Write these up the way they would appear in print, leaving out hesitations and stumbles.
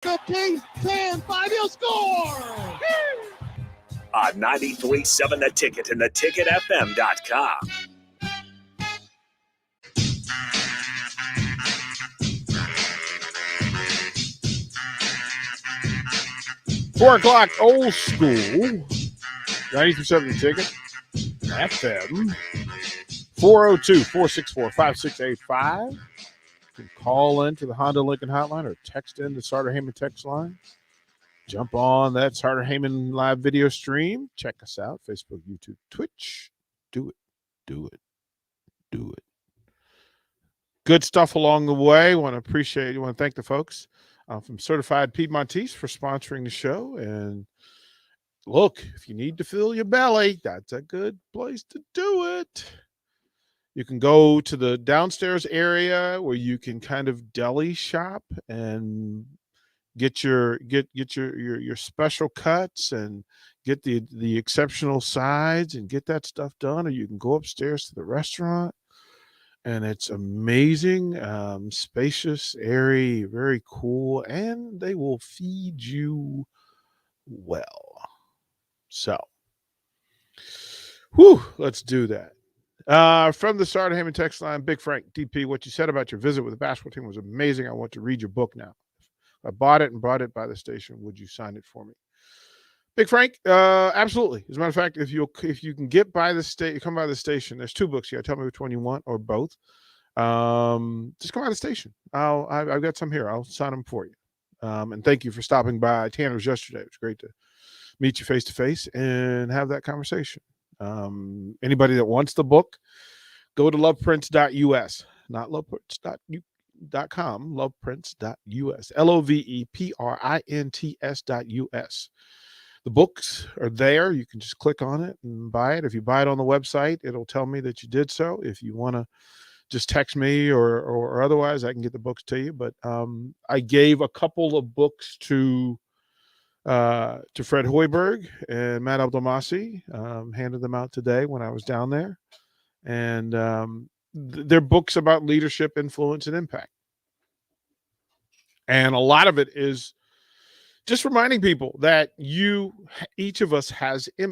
Kings 10-5, he'll score! On 93.7 The Ticket and theticketfm.com. 4 o'clock old school. 93.7 The Ticket. FM. 402-464-5685. You can call into the Honda Lincoln hotline or text in the Sartor Heyman text line. Jump on that Sartor Heyman live video stream. Check us out. Facebook, YouTube, Twitch. Do it. Do it. Do it. Good stuff along the way. Want to thank the folks from Certified Piedmontese for sponsoring the show. And look, if you need to fill your belly, that's a good place to do it. You can go to the downstairs area where you can kind of deli shop and get your special cuts and get the exceptional sides and get that stuff done. Or you can go upstairs to the restaurant, and it's amazing, spacious, airy, very cool, and they will feed you well. So, let's do that. From the Sartor Heyman text line, Big Frank, DP, what you said about your visit with the basketball team was amazing. I want to read your book now. If I bought it and brought it by the station, would you sign it for me? Big Frank, absolutely. As a matter of fact, if you can get by the come by the station. There's 2 books here. Tell me which one you want, or both. Just come by the station. I've got some here. I'll sign them for you. And thank you for stopping by Tanner's yesterday. It was great to meet you face to face and have that conversation. Anybody that wants the book, go to loveprints.us, not loveprints.com, loveprints.us, loveprints.us. The books are there. You can just click on it and buy it. If you buy it on the website, it'll tell me that you did so. If you want to just text me or otherwise, I can get the books to you. But I gave a couple of books to Fred Hoiberg and Matt Abdelmassi, handed them out today when I was down there. And they're books about leadership, influence, and impact. And a lot of it is just reminding people that each of us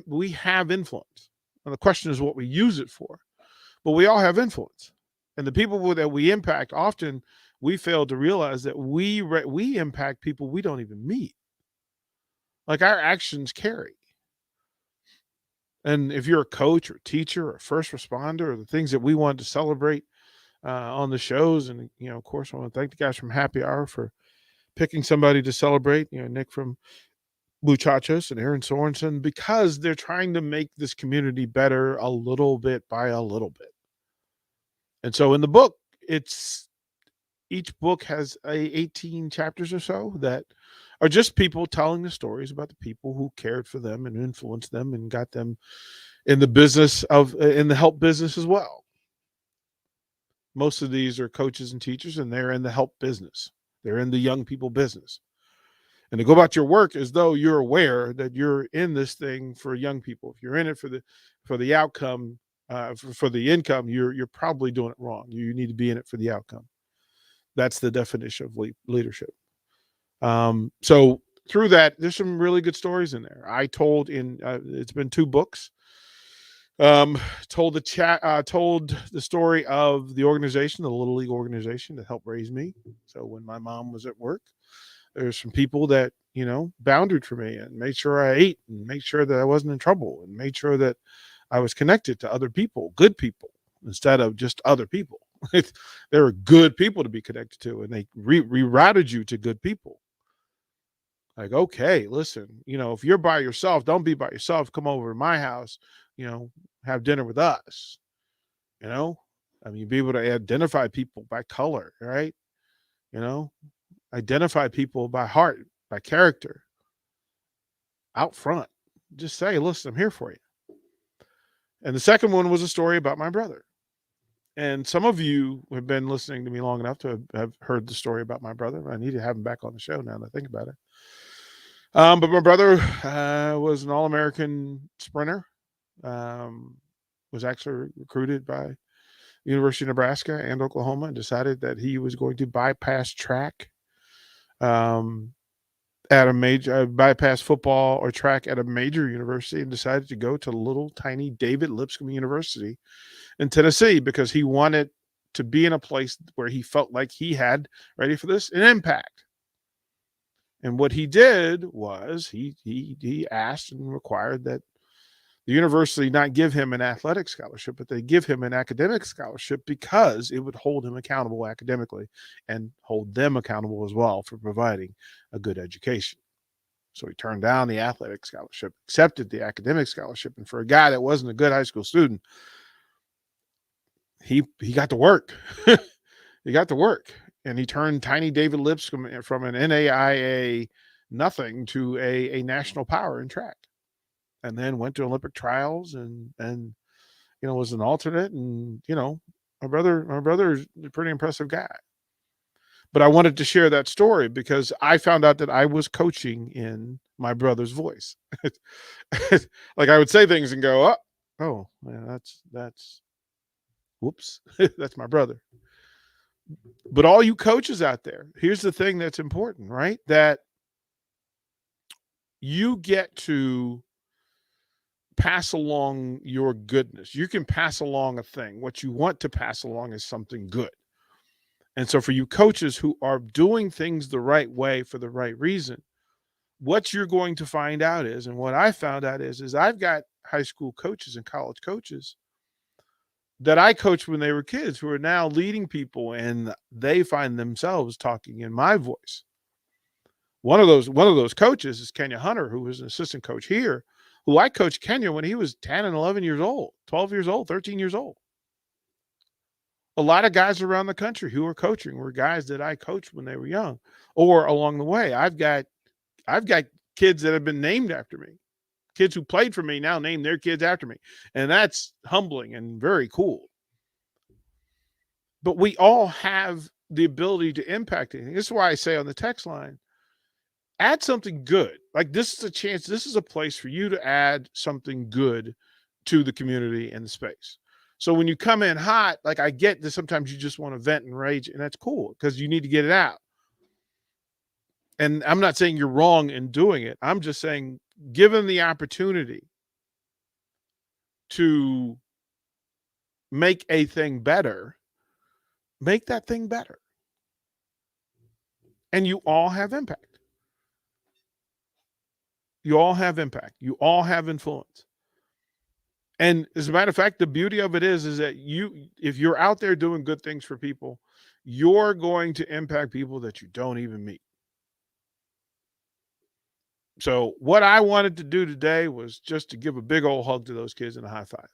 we have influence. And the question is what we use it for. But we all have influence. And the people that we impact, often we fail to realize that we impact people we don't even meet. Like, our actions carry. And if you're a coach or a teacher or a first responder, or the things that we want to celebrate on the shows, and, of course, I want to thank the guys from Happy Hour for picking somebody to celebrate, Nick from Muchachos and Aaron Sorensen, because they're trying to make this community better a little bit by a little bit. And so in the book, each book has 18 chapters or so that are just people telling the stories about the people who cared for them and influenced them and got them in the business in the help business as well. Most of these are coaches and teachers, and they're in the help business. They're in the young people business. And to go about your work as though you're aware that you're in this thing for young people. If you're in it for the outcome, for the income, you're probably doing it wrong. You need to be in it for the outcome. That's the definition of leadership. So through that, there's some really good stories in there. I told it's been 2 books. Told the story of the organization, the Little League organization that helped raise me. So when my mom was at work, there's some people that, boundaried for me and made sure I ate and made sure that I wasn't in trouble and made sure that I was connected to other people, good people, instead of just other people. There are good people to be connected to, and they rerouted you to good people. Like, okay, listen, if you're by yourself, don't be by yourself. Come over to my house, have dinner with us. Be able to identify people by color, right? Identify people by heart, by character, out front. Just say, listen, I'm here for you. And the second one was a story about my brother. And some of you have been listening to me long enough to have heard the story about my brother. I need to have him back on the show now that I think about it. But my brother was an All-American sprinter, was actually recruited by University of Nebraska and Oklahoma, and decided that he was going to bypass track at a major, bypassed football or track at a major university and decided to go to little tiny David Lipscomb University in Tennessee because he wanted to be in a place where he felt like he had, ready for this, an impact. And what he did was he asked and required that the university not give him an athletic scholarship, but they give him an academic scholarship because it would hold him accountable academically and hold them accountable as well for providing a good education. So he turned down the athletic scholarship, accepted the academic scholarship. And for a guy that wasn't a good high school student, he got to work. He got to work. And he turned tiny David Lipscomb from an NAIA nothing to a national power in track. And then went to Olympic trials and was an alternate. And, my brother is a pretty impressive guy. But I wanted to share that story because I found out that I was coaching in my brother's voice. Like I would say things and go, oh, yeah, that's whoops, that's my brother. But all you coaches out there, here's the thing that's important, right? That you get to pass along your goodness. You can pass along a thing. What you want to pass along is something good. And so for you coaches who are doing things the right way for the right reason, what you're going to find out is, and what I found out is I've got high school coaches and college coaches that I coached when they were kids who are now leading people, and they find themselves talking in my voice. One of those coaches is Kenya Hunter, who was an assistant coach here, who I coached Kenya when he was 10 and 11 years old, 12 years old, 13 years old. A lot of guys around the country who are coaching were guys that I coached when they were young or along the way. I've got kids that have been named after me. Kids who played for me now name their kids after me. And that's humbling and very cool. But we all have the ability to impact anything. This is why I say on the text line, add something good. Like this is a chance. This is a place for you to add something good to the community and the space. So when you come in hot, like I get that sometimes you just want to vent and rage, and that's cool because you need to get it out. And I'm not saying you're wrong in doing it. I'm just saying, given the opportunity to make a thing better, make that thing better. And you all have impact. You all have impact. You all have influence. And as a matter of fact, the beauty of it is that if you're out there doing good things for people, you're going to impact people that you don't even meet. So what I wanted to do today was just to give a big old hug to those kids and a high five.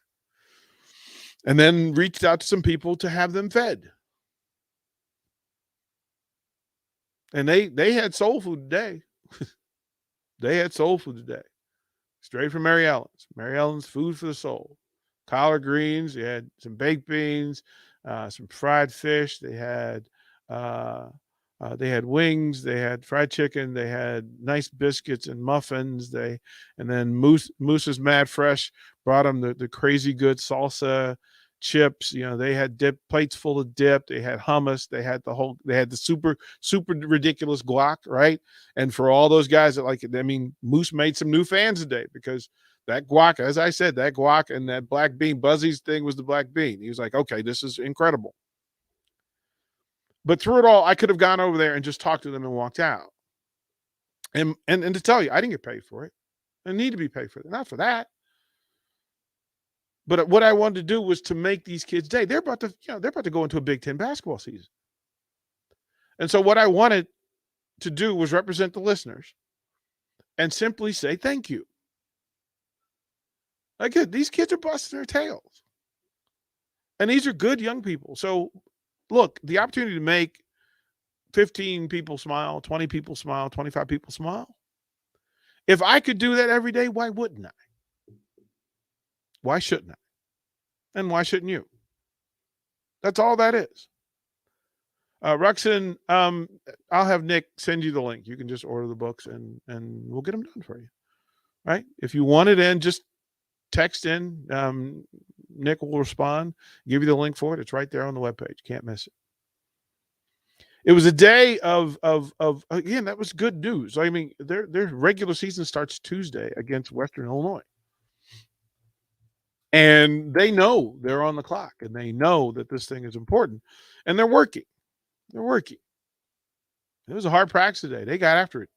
And then reached out to some people to have them fed. And they had soul food today. They had soul food today. Straight from Mary Ellen's. Mary Ellen's Food for the Soul. Collard greens. They had some baked beans, some fried fish. They had wings. They had fried chicken. They had nice biscuits and muffins. And then Moose's Mad Fresh brought them the crazy good salsa chips. They had plates full of dip. They had hummus. They had the super, super ridiculous guac, right? And for all those guys that like it, Moose made some new fans today because that guac, as I said, that guac and that black bean, Buzzy's thing was the black bean. He was like, okay, this is incredible. But through it all, I could have gone over there and just talked to them and walked out. And to tell you, I didn't get paid for it. I need to be paid for it. Not for that. But what I wanted to do was to make these kids' day. They're about to go into a Big Ten basketball season. And so what I wanted to do was represent the listeners and simply say thank you. Again, these kids are busting their tails. And these are good young people. So look, the opportunity to make 15 people smile, 20 people smile, 25 people smile. If I could do that every day, why wouldn't I? Why shouldn't I? And why shouldn't you? That's all that is. Ruxin, I'll have Nick send you the link. You can just order the books and we'll get them done for you. Right? If you want it in, just text in. Nick will respond, give you the link for it. It's right there on the webpage. Can't miss it. It was a day of again, that was good news. I mean, their regular season starts Tuesday against Western Illinois. And they know they're on the clock, and they know that this thing is important, and they're working. They're working. It was a hard practice today. They got after it.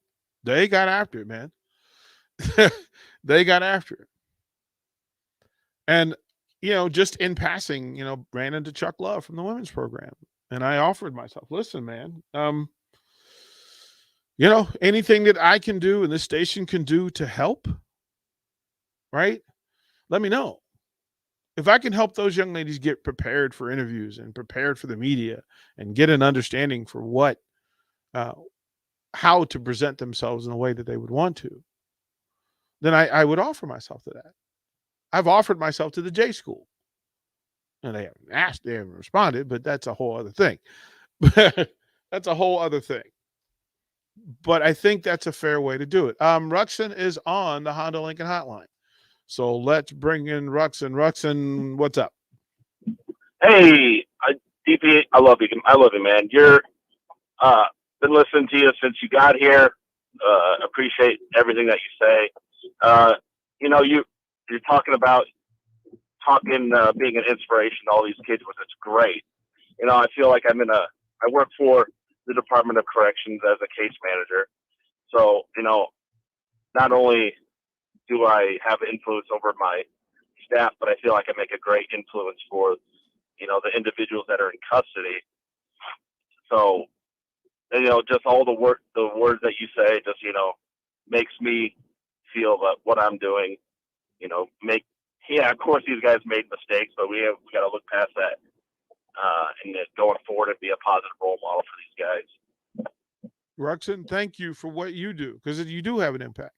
They got after it, man. They got after it. And, just in passing, ran into Chuck Love from the women's program. And I offered myself, listen, man, anything that I can do and this station can do to help, right? Let me know. If I can help those young ladies get prepared for interviews and prepared for the media and get an understanding for what, how to present themselves in a way that they would want to, then I would offer myself to that. I've offered myself to the J School. And they haven't asked, they haven't responded, but that's a whole other thing. That's a whole other thing. But I think that's a fair way to do it. Ruxin is on the Honda Lincoln hotline. So let's bring in Ruxin. Ruxin, what's up? Hey, DP, I love you. I love you, man. You're been listening to you since you got here. Appreciate everything that you say. You're talking about being an inspiration to all these kids, which is great. I feel like I work for the Department of Corrections as a case manager. So, not only do I have influence over my staff, but I feel like I make a great influence for, the individuals that are in custody. So, just all the words that you say just, makes me feel that what I'm doing, of course these guys made mistakes, but we got to look past that and going forward and be a positive role model for these guys. Ruxin, thank you for what you do, because you do have an impact.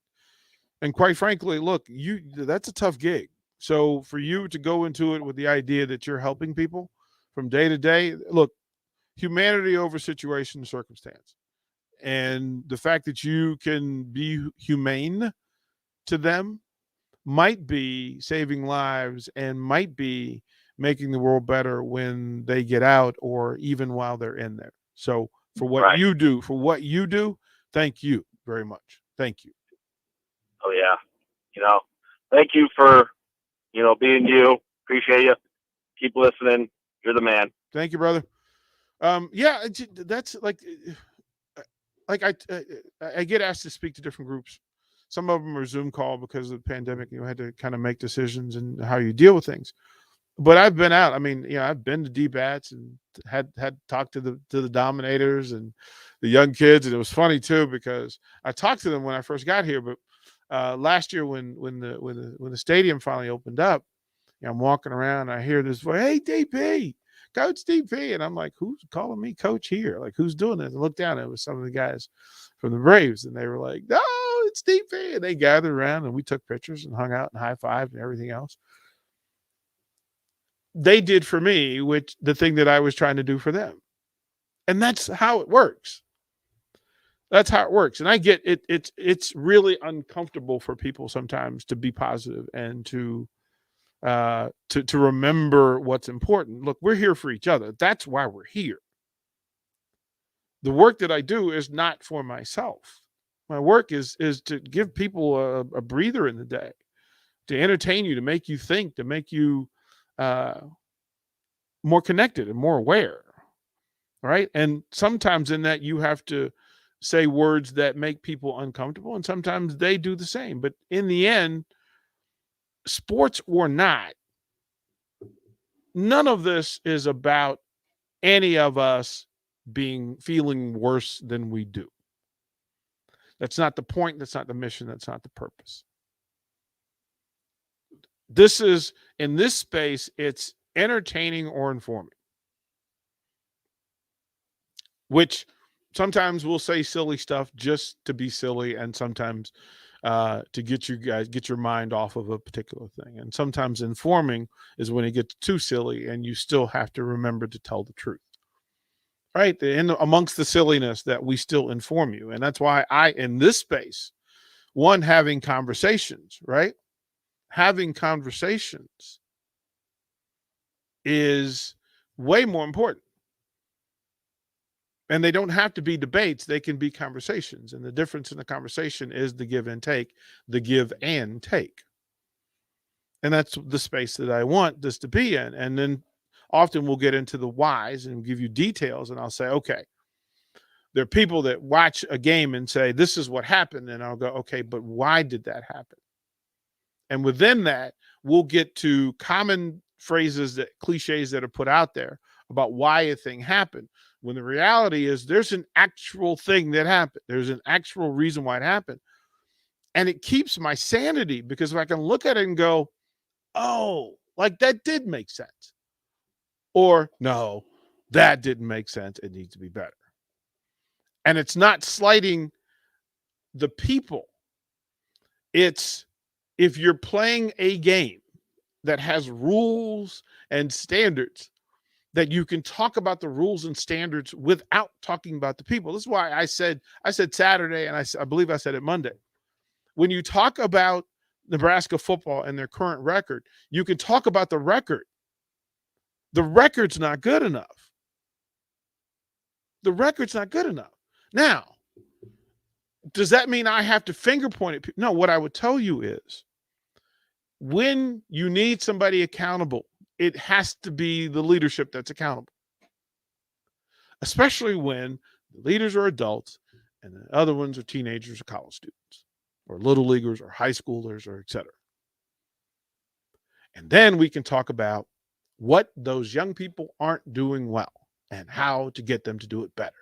And quite frankly, look, that's a tough gig. So for you to go into it with the idea that you're helping people from day to day, look, humanity over situation and circumstance. And the fact that you can be humane to them might be saving lives and might be making the world better when they get out or even while they're in there. So for what you do, thank you very much. Thank you. Oh yeah. Thank you for, being you. Appreciate you. Keep listening. You're the man. Thank you, brother. That's like I get asked to speak to different groups. Some of them are Zoom call because of the pandemic. You had to kind of make decisions and how you deal with things. But I've been out. I mean, I've been to DBATs and had talked to the Dominators and the young kids, and it was funny too because I talked to them when I first got here. But last year, when the stadium finally opened up, I'm walking around. I hear this voice, "Hey, DP, Coach DP," and I'm like, "Who's calling me Coach here? Like, who's doing this?" I looked down. It was some of the guys from the Braves, and they were like, "No, it's DP." And they gathered around, and we took pictures and hung out and high-fived and everything else. They did for me, which the thing that I was trying to do for them. And that's how it works. That's how it works. And I get it. It's really uncomfortable for people sometimes to be positive and to remember what's important. Look, we're here for each other. That's why we're here. The work that I do is not for myself. My work is to give people a breather in the day, to entertain you, to make you think, to make you more connected and more aware, right? And sometimes in that you have to say words that make people uncomfortable, and sometimes they do the same. But in the end, sports or not, none of this is about any of us feeling worse than we do. That's not the point. That's not the mission. That's not the purpose. This is, in this space, it's entertaining or informing, which sometimes we'll say silly stuff just to be silly, and sometimes to get your mind off of a particular thing. And sometimes informing is when it gets too silly and you still have to remember to tell the truth, right? Amongst the silliness, that we still inform you. And that's why in this space, having conversations, right? Having conversations is way more important. And they don't have to be debates. They can be conversations. And the difference in the conversation is the give and take, the give and take. And that's the space that I want this to be in. And then often we'll get into the whys and give you details. And I'll say, okay, there are people that watch a game and say, this is what happened. And I'll go, okay, but why did that happen? And within that, we'll get to common phrases, that cliches that are put out there about why a thing happened. When the reality is there's an actual thing that happened. There's an actual reason why it happened. And it keeps my sanity, because if I can look at it and go, oh, like that did make sense. Or no, that didn't make sense. It needs to be better. And it's not slighting the people. It's, if you're playing a game that has rules and standards, that you can talk about the rules and standards without talking about the people. This is why I said Saturday, and I believe I said it Monday. When you talk about Nebraska football and their current record, you can talk about the record. The record's not good enough. The record's not good enough. Now, does that mean I have to finger point at people? No, what I would tell you is, when you need somebody accountable, it has to be the leadership that's accountable. Especially when the leaders are adults and the other ones are teenagers or college students or little leaguers or high schoolers or et cetera. And then we can talk about what those young people aren't doing well and how to get them to do it better.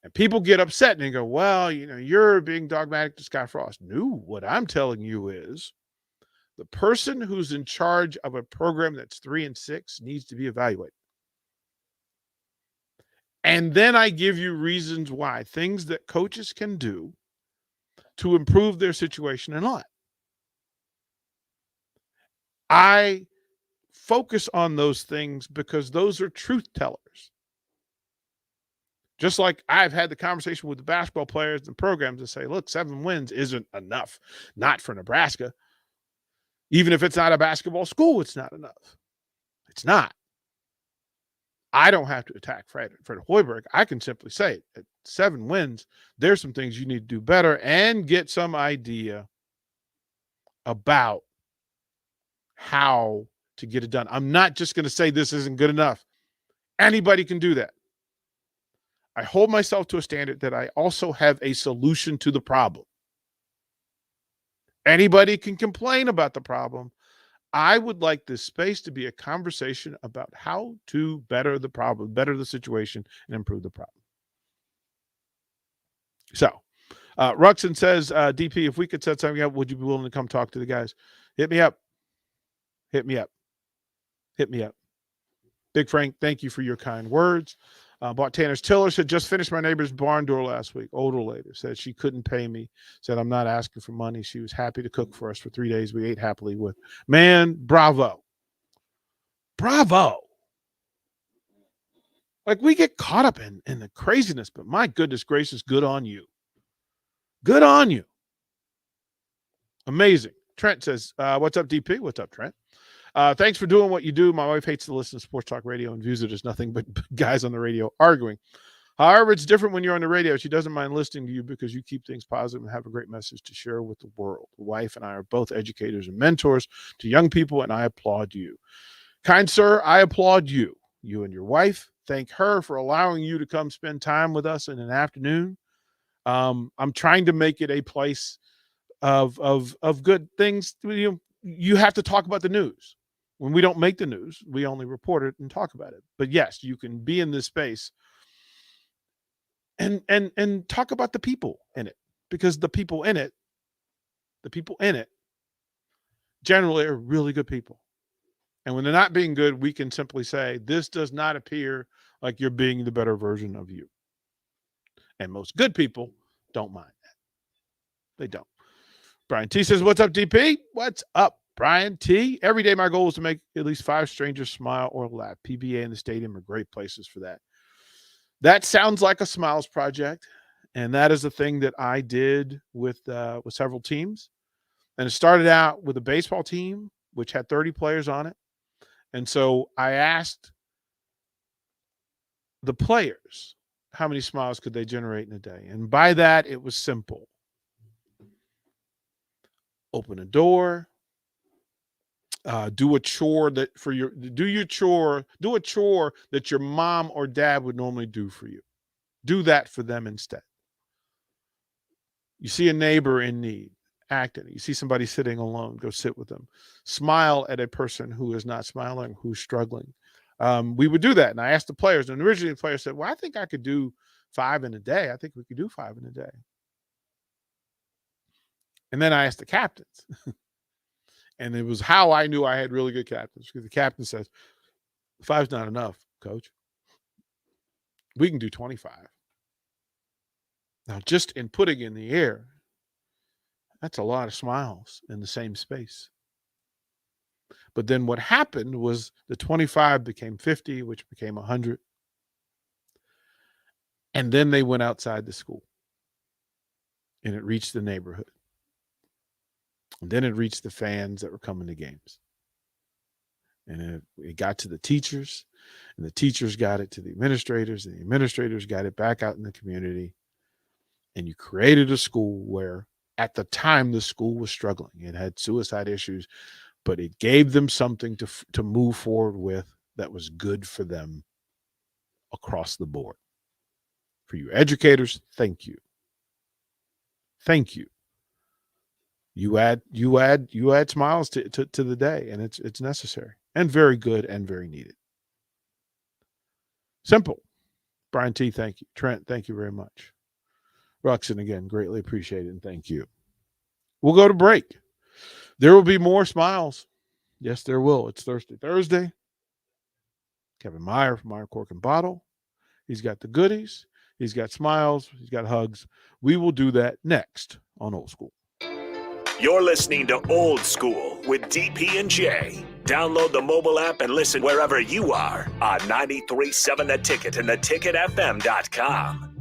And people get upset and they go, well, you're being dogmatic to Scott Frost. No, what I'm telling you is, the person who's in charge of a program that's 3-6 needs to be evaluated. And then I give you reasons why, things that coaches can do to improve their situation in life. I focus on those things because those are truth tellers. Just like I've had the conversation with the basketball players and programs that say, look, 7 wins isn't enough, not for Nebraska. Even if it's not a basketball school, it's not enough. It's not. I don't have to attack Fred Hoiberg. I can simply say, at 7 wins, there's some things you need to do better and get some idea about how to get it done. I'm not just going to say this isn't good enough. Anybody can do that. I hold myself to a standard that I also have a solution to the problem. Anybody can complain about the problem. I would like this space to be a conversation about how to better the problem, better the situation, and improve the problem. So, Ruxin says, DP, if we could set something up, would you be willing to come talk to the guys? Hit me up. Hit me up. Hit me up. Big Frank, thank you for your kind words. Bought Tanner's Tiller, said, just finished my neighbor's barn door last week. Older lady said she couldn't pay me. Said, I'm not asking for money. She was happy to cook for us for 3 days. We ate happily with. Man, bravo. Bravo. Like, we get caught up in the craziness, but my goodness gracious, good on you. Good on you. Amazing. Trent says, what's up, DP? What's up, Trent? Thanks for doing what you do. My wife hates to listen to sports talk radio and views it as nothing but guys on the radio arguing. However, it's different when you're on the radio. She doesn't mind listening to you because you keep things positive and have a great message to share with the world. The wife and I are both educators and mentors to young people, and I applaud you. Kind sir, I applaud you. You and your wife. Thank her for allowing you to come spend time with us in an afternoon. I'm trying to make it a place of good things. You have to talk about the news. When we don't make the news, we only report it and talk about it. But yes, you can be in this space and talk about the people in it, because the people in it generally are really good people. And when they're not being good, we can simply say, this does not appear like you're being the better version of you. And most good people don't mind that. They don't. Brian T says, what's up, DP? What's up, Brian T? Every day my goal is to make at least 5 strangers smile or laugh. PBA and the stadium are great places for that. That sounds like a Smiles project, and that is a thing that I did with several teams. And it started out with a baseball team, which had 30 players on it. And so I asked the players, how many smiles could they generate in a day? And by that, it was simple. Open a door, do a chore that your mom or dad would normally do for you. Do that for them instead. You see a neighbor in need, act it. You see somebody sitting alone, go sit with them. Smile at a person who is not smiling, who's struggling. We would do that. And I asked the players, and originally the players said, well, I think I could do 5 in a day. I think we could do 5 in a day. And then I asked the captains. And it was how I knew I had really good captains, because the captain says, 5's not enough, coach. We can do 25. Now, just in putting in the air, that's a lot of smiles in the same space. But then what happened was the 25 became 50, which became 100. And then they went outside the school. And it reached the neighborhood. And then it reached the fans that were coming to games. And it got to the teachers, and the teachers got it to the administrators, and the administrators got it back out in the community. And you created a school where, at the time, the school was struggling. It had suicide issues, but it gave them something to move forward with that was good for them across the board. For you educators, thank you. Thank you. You add smiles to the day, and it's necessary and very good and very needed. Simple. Brian T, thank you. Trent, thank you very much. Ruxin, again, greatly appreciate it, and thank you. We'll go to break. There will be more smiles. Yes, there will. It's Thursday. Kevin Meyer from Meyer Cork and Bottle. He's got the goodies. He's got smiles. He's got hugs. We will do that next on Old School. You're listening to Old School with DP and J. Download the mobile app and listen wherever you are on 93.7 The Ticket and theticketfm.com.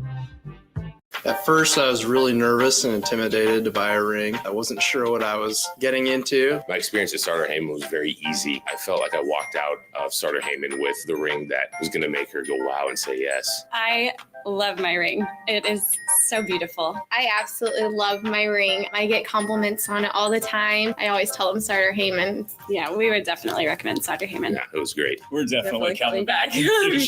At first, I was really nervous and intimidated to buy a ring. I wasn't sure what I was getting into. My experience at Starter Heyman was very easy. I felt like I walked out of Starter Heyman with the ring that was going to make her go wow and say yes. I love my ring. It is so beautiful. I absolutely love my ring. I get compliments on it all the time. I always tell them Starter Heyman. Yeah, we would definitely recommend Starter Heyman. Yeah, it was great. We're definitely coming back. Sure.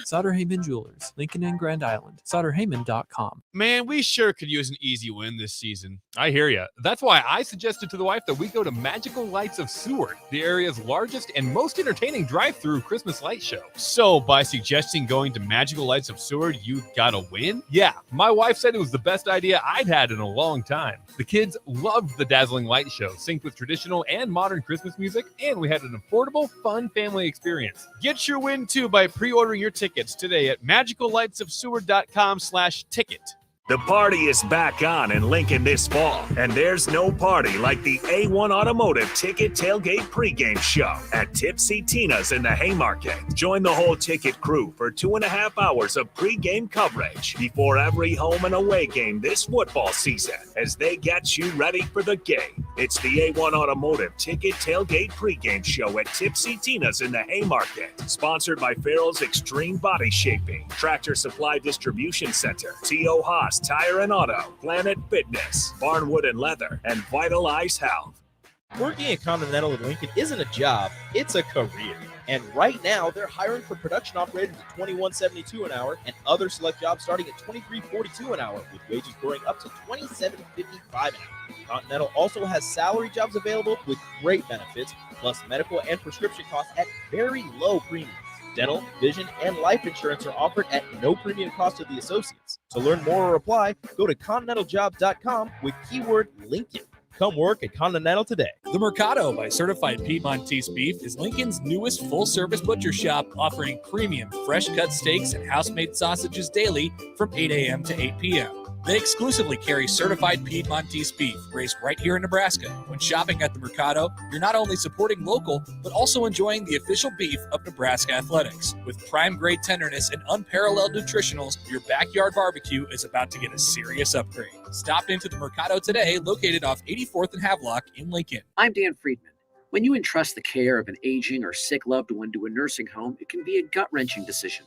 Sauter Heyman Jewelers, Lincoln and Grand Island. SauterHeyman.com. Man, we sure could use an easy win this season. I hear you. That's why I suggested to the wife that we go to Magical Lights of Seward, the area's largest and most entertaining drive-through Christmas light show. So, by suggesting going to Magical Lights of Seward, you got a win? Yeah, my wife said it was the best idea I'd had in a long time. The kids loved the dazzling light show, synced with traditional and modern Christmas music, and we had an affordable, fun family experience. Get your win, too, by pre-ordering your tickets today at magicallightsofseward.com/ticket. The party is back on in Lincoln this fall, and there's no party like the A1 Automotive Ticket Tailgate pregame show at Tipsy Tina's in the Haymarket. Join the whole Ticket crew for 2.5 hours of pregame coverage before every home and away game this football season as they get you ready for the game. It's the A1 Automotive Ticket Tailgate pregame show at Tipsy Tina's in the Haymarket. Sponsored by Farrell's Extreme Body Shaping, Tractor Supply Distribution Center, T.O. Haas Tire and Auto, Planet Fitness, Barnwood and Leather, and Vitalize Health. Working at Continental in Lincoln isn't a job, it's a career. And right now, they're hiring for production operators at $21.72 an hour and other select jobs starting at $23.42 an hour, with wages growing up to $27.55 an hour. Continental also has salary jobs available with great benefits, plus medical and prescription costs at very low premiums. Dental, vision, and life insurance are offered at no premium cost to the associates. To learn more or apply, go to continentaljobs.com with keyword Lincoln. Come work at Continental today. The Mercado by Certified Piedmontese Beef is Lincoln's newest full-service butcher shop, offering premium fresh-cut steaks and house-made sausages daily from 8 a.m. to 8 p.m. They exclusively carry certified Piedmontese beef raised right here in Nebraska. When shopping at the Mercado, you're not only supporting local, but also enjoying the official beef of Nebraska Athletics. With prime-grade tenderness and unparalleled nutritionals, your backyard barbecue is about to get a serious upgrade. Stop into the Mercado today, located off 84th and Havelock in Lincoln. I'm Dan Friedman. When you entrust the care of an aging or sick loved one to a nursing home, it can be a gut-wrenching decision.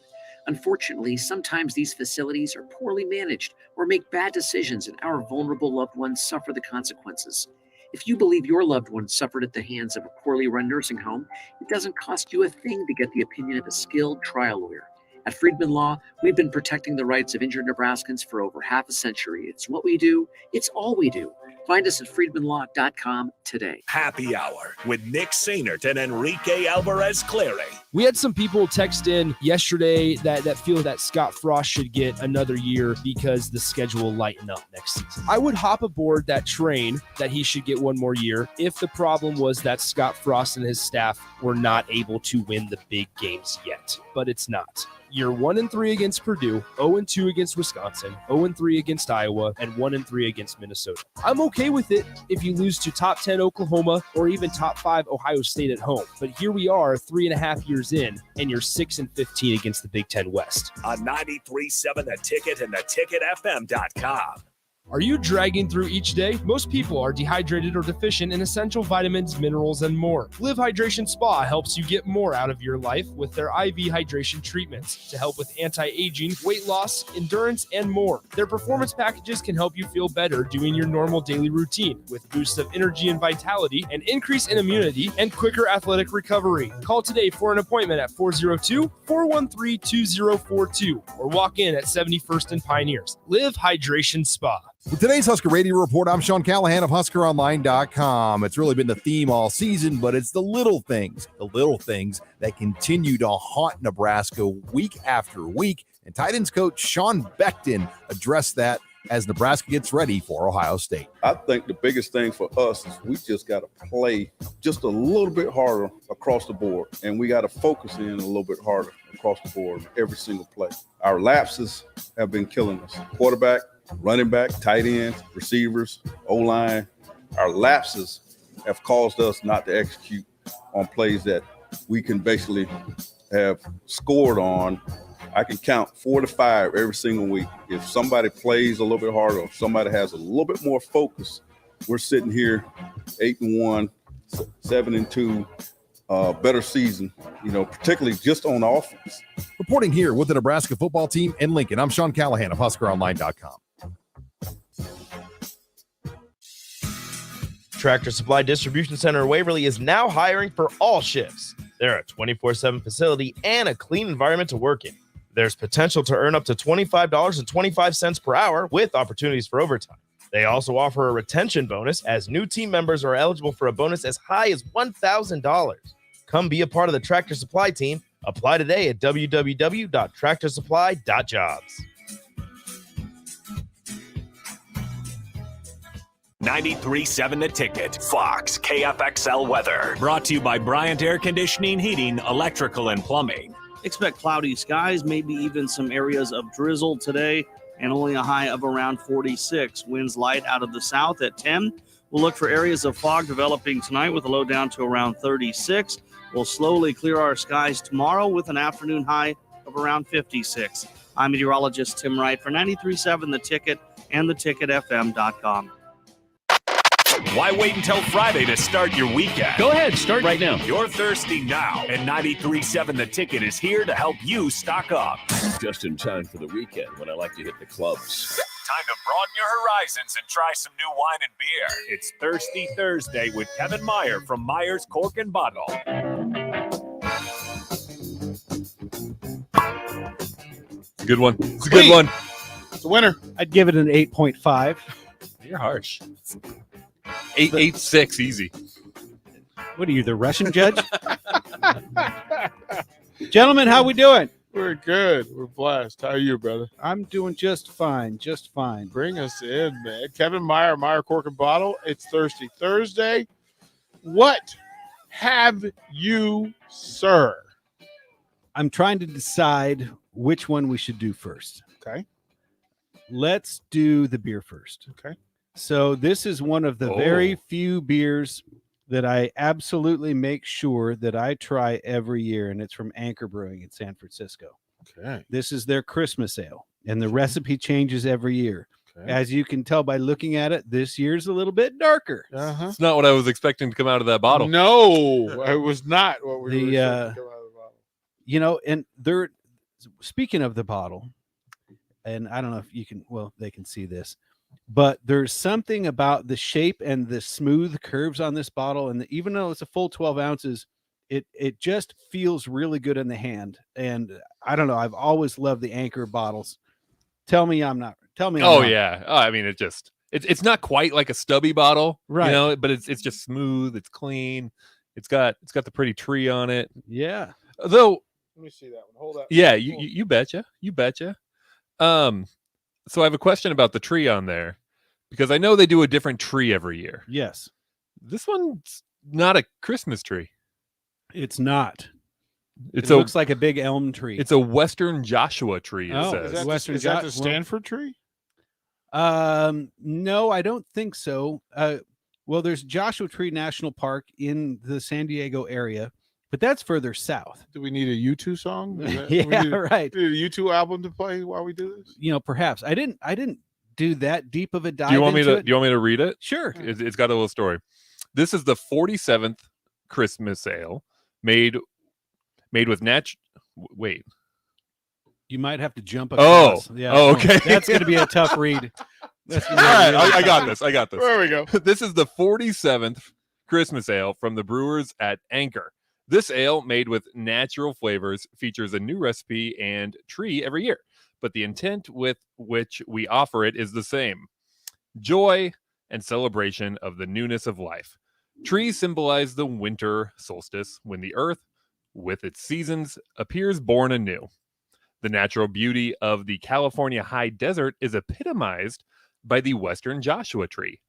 Unfortunately, sometimes these facilities are poorly managed or make bad decisions, and our vulnerable loved ones suffer the consequences. If you believe your loved one suffered at the hands of a poorly run nursing home, it doesn't cost you a thing to get the opinion of a skilled trial lawyer. At Friedman Law, we've been protecting the rights of injured Nebraskans for over half a century. It's what we do. It's all we do. Find us at friedmanlaw.com today. Happy Hour with Nick Sainert and Enrique Alvarez Clary. We had some people text in yesterday that feel that Scott Frost should get another year because the schedule will lighten up next season. I would hop aboard that train that he should get one more year if the problem was that Scott Frost and his staff were not able to win the big games yet, but it's not. You're 1-3 against Purdue, 0-2 against Wisconsin, 0-3 against Iowa, and 1-3 against Minnesota. I'm okay with it if you lose to top 10 Oklahoma or even top 5 Ohio State at home. But here we are 3.5 years in, and you're 6-15 against the Big Ten West. On 93.7 The Ticket and theticketfm.com. Are you dragging through each day? Most people are dehydrated or deficient in essential vitamins, minerals, and more. Live Hydration Spa helps you get more out of your life with their IV hydration treatments to help with anti-aging, weight loss, endurance, and more. Their performance packages can help you feel better doing your normal daily routine with boosts of energy and vitality, an increase in immunity, and quicker athletic recovery. Call today for an appointment at 402-413-2042 or walk in at 71st and Pioneers. Live Hydration Spa. With today's Husker Radio Report, I'm Sean Callahan of HuskerOnline.com. It's really been the theme all season, but it's the little things that continue to haunt Nebraska week after week. And Titans coach Sean Beckton addressed that as Nebraska gets ready for Ohio State. I think the biggest thing for us is we just got to play just a little bit harder across the board, and we got to focus in a little bit harder across the board every single play. Our lapses have been killing us. Quarterback, running back, tight ends, receivers, O-line. Our lapses have caused us not to execute on plays that we can basically have scored on. I can count 4 to 5 every single week. If somebody plays a little bit harder, if somebody has a little bit more focus, we're sitting here 8-1, 7-2, better season, particularly just on offense. Reporting here with the Nebraska football team in Lincoln, I'm Sean Callahan of HuskerOnline.com. Tractor Supply Distribution Center in Waverly is now hiring for all shifts. They're a 24/7 facility and a clean environment to work in. There's potential to earn up to $25.25 per hour with opportunities for overtime. They also offer a retention bonus as new team members are eligible for a bonus as high as $1,000. Come be a part of the Tractor Supply team. Apply today at www.tractorsupply.jobs. 93.7 The Ticket, Fox, KFXL weather. Brought to you by Bryant Air Conditioning, Heating, Electrical, and Plumbing. Expect cloudy skies, maybe even some areas of drizzle today, and only a high of around 46. Winds light out of the south at 10. We'll look for areas of fog developing tonight with a low down to around 36. We'll slowly clear our skies tomorrow with an afternoon high of around 56. I'm meteorologist Tim Wright for 93.7 The Ticket and theticketfm.com. Why wait until Friday to start your weekend? Go ahead, start right now. You're thirsty now, and 93.7 The Ticket is here to help you stock up. Just in time for the weekend when I like to hit the clubs. Time to broaden your horizons and try some new wine and beer. It's Thirsty Thursday with Kevin Meyer from Meyer's Cork and Bottle. It's a good one. It's a good one. It's a winner. I'd give it an 8.5. You're harsh. 8.86 easy. What are you, the Russian judge? Gentlemen, how we doing? We're good. We're blessed. How are you, brother? I'm doing just fine. Just fine. Bring us in, man. Kevin Meyer, Meyer Cork and Bottle. It's Thirsty Thursday. What have you, sir? I'm trying to decide which one we should do first. Okay. Let's do the beer first. Okay. So this is one of the very few beers that I absolutely make sure that I try every year, and it's from Anchor Brewing in San Francisco. Okay. This is their Christmas ale, and the recipe changes every year. Okay. As you can tell by looking at it, this year's a little bit darker. Uh-huh. It's not what I was expecting to come out of that bottle. No, it was not what we were expecting to come out of the bottle. And speaking of the bottle, and I don't know if you can, well, they can see this, but there's something about the shape and the smooth curves on this bottle. And even though it's a full 12 ounces, it just feels really good in the hand. And I don't know, I've always loved the Anchor bottles. Tell me I'm not. Tell me. Oh yeah. Oh, I mean, it's not quite like a stubby bottle, right? You know, but it's just smooth. It's clean. It's got the pretty tree on it. Yeah. Though. Let me see that one. Hold up. Yeah, you betcha. You betcha. So I have a question about the tree on there, because I know they do a different tree every year. Yes. This one's not a Christmas tree. It's not. It looks like a big elm tree. It's a Western Joshua tree. It says. Is that the Stanford tree? No, I don't think so. Well, there's Joshua Tree National Park in the San Diego area, but that's further south. Do we need a U2 song? Yeah, right. Do we need a U2 album to play while we do this? You know, perhaps I didn't do that deep of a dive. Do you want me into to read it? Sure. It's got a little story. This is the 47th Christmas ale made with Wait. You might have to jump across. Yeah. Oh, okay. That's going to be a tough read. All right, I got this. There we go. This is the 47th Christmas ale from the brewers at Anchor. This ale, made with natural flavors, features a new recipe and tree every year, but the intent with which we offer it is the same: joy and celebration of the newness of life. Trees symbolize the winter solstice, when the earth, with its seasons, appears born anew. The natural beauty of the California high desert is epitomized by the Western Joshua tree.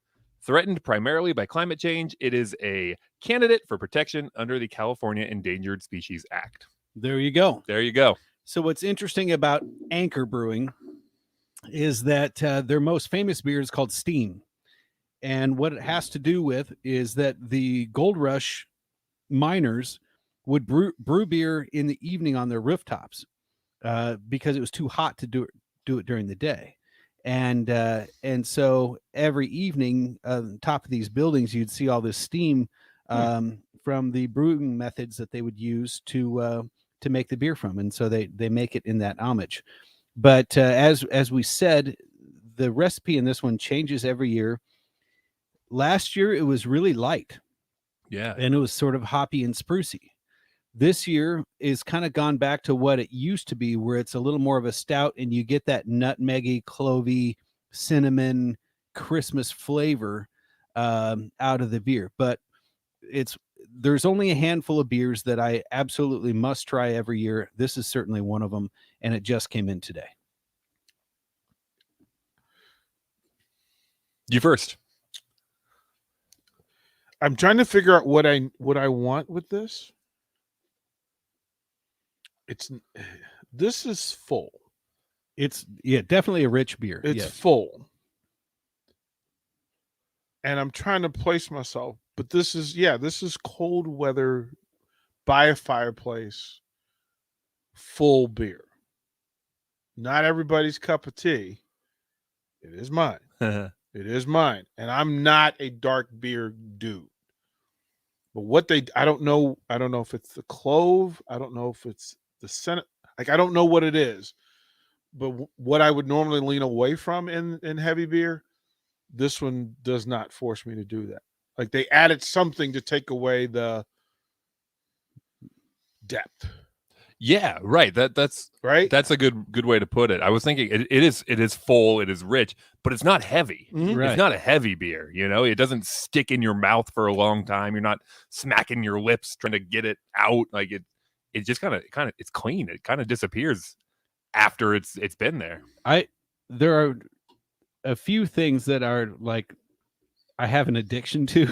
Threatened primarily by climate change, it is a candidate for protection under the California Endangered Species Act. There you go. There you go. So what's interesting about Anchor Brewing is that their most famous beer is called Steam. And what it has to do with is that the Gold Rush miners would brew beer in the evening on their rooftops because it was too hot to do it during the day. And so every evening on top of these buildings, you'd see all this steam from the brewing methods that they would use to make the beer from. And so they make it in that homage. But as we said, the recipe in this one changes every year. Last year, it was really light. Yeah. And it was sort of hoppy and sprucey. This year is kind of gone back to what it used to be, where it's a little more of a stout and you get that nutmeggy, clovey, cinnamon, Christmas flavor out of the beer. But there's only a handful of beers that I absolutely must try every year. This is certainly one of them, and it just came in today. You first. I'm trying to figure out what I want with this. This is full. It's definitely a rich beer. It's full. And I'm trying to place myself, but this is cold weather by a fireplace, full beer. Not everybody's cup of tea. It is mine. It is mine. And I'm not a dark beer dude. But I don't know if it's the clove. I don't know if it's the Senate. Like, I don't know what it is. But what I would normally lean away from in heavy beer, this one does not force me to do that. Like, they added something to take away the depth. Yeah, right. That's right. That's a good way to put it. I was thinking it is full, it is rich, but it's not heavy. Mm-hmm. Right. It's not a heavy beer, you know. It doesn't stick in your mouth for a long time. You're not smacking your lips trying to get it out. Like it just kind of it's clean. It kind of disappears after it's been there. There are a few things that are like I have an addiction to.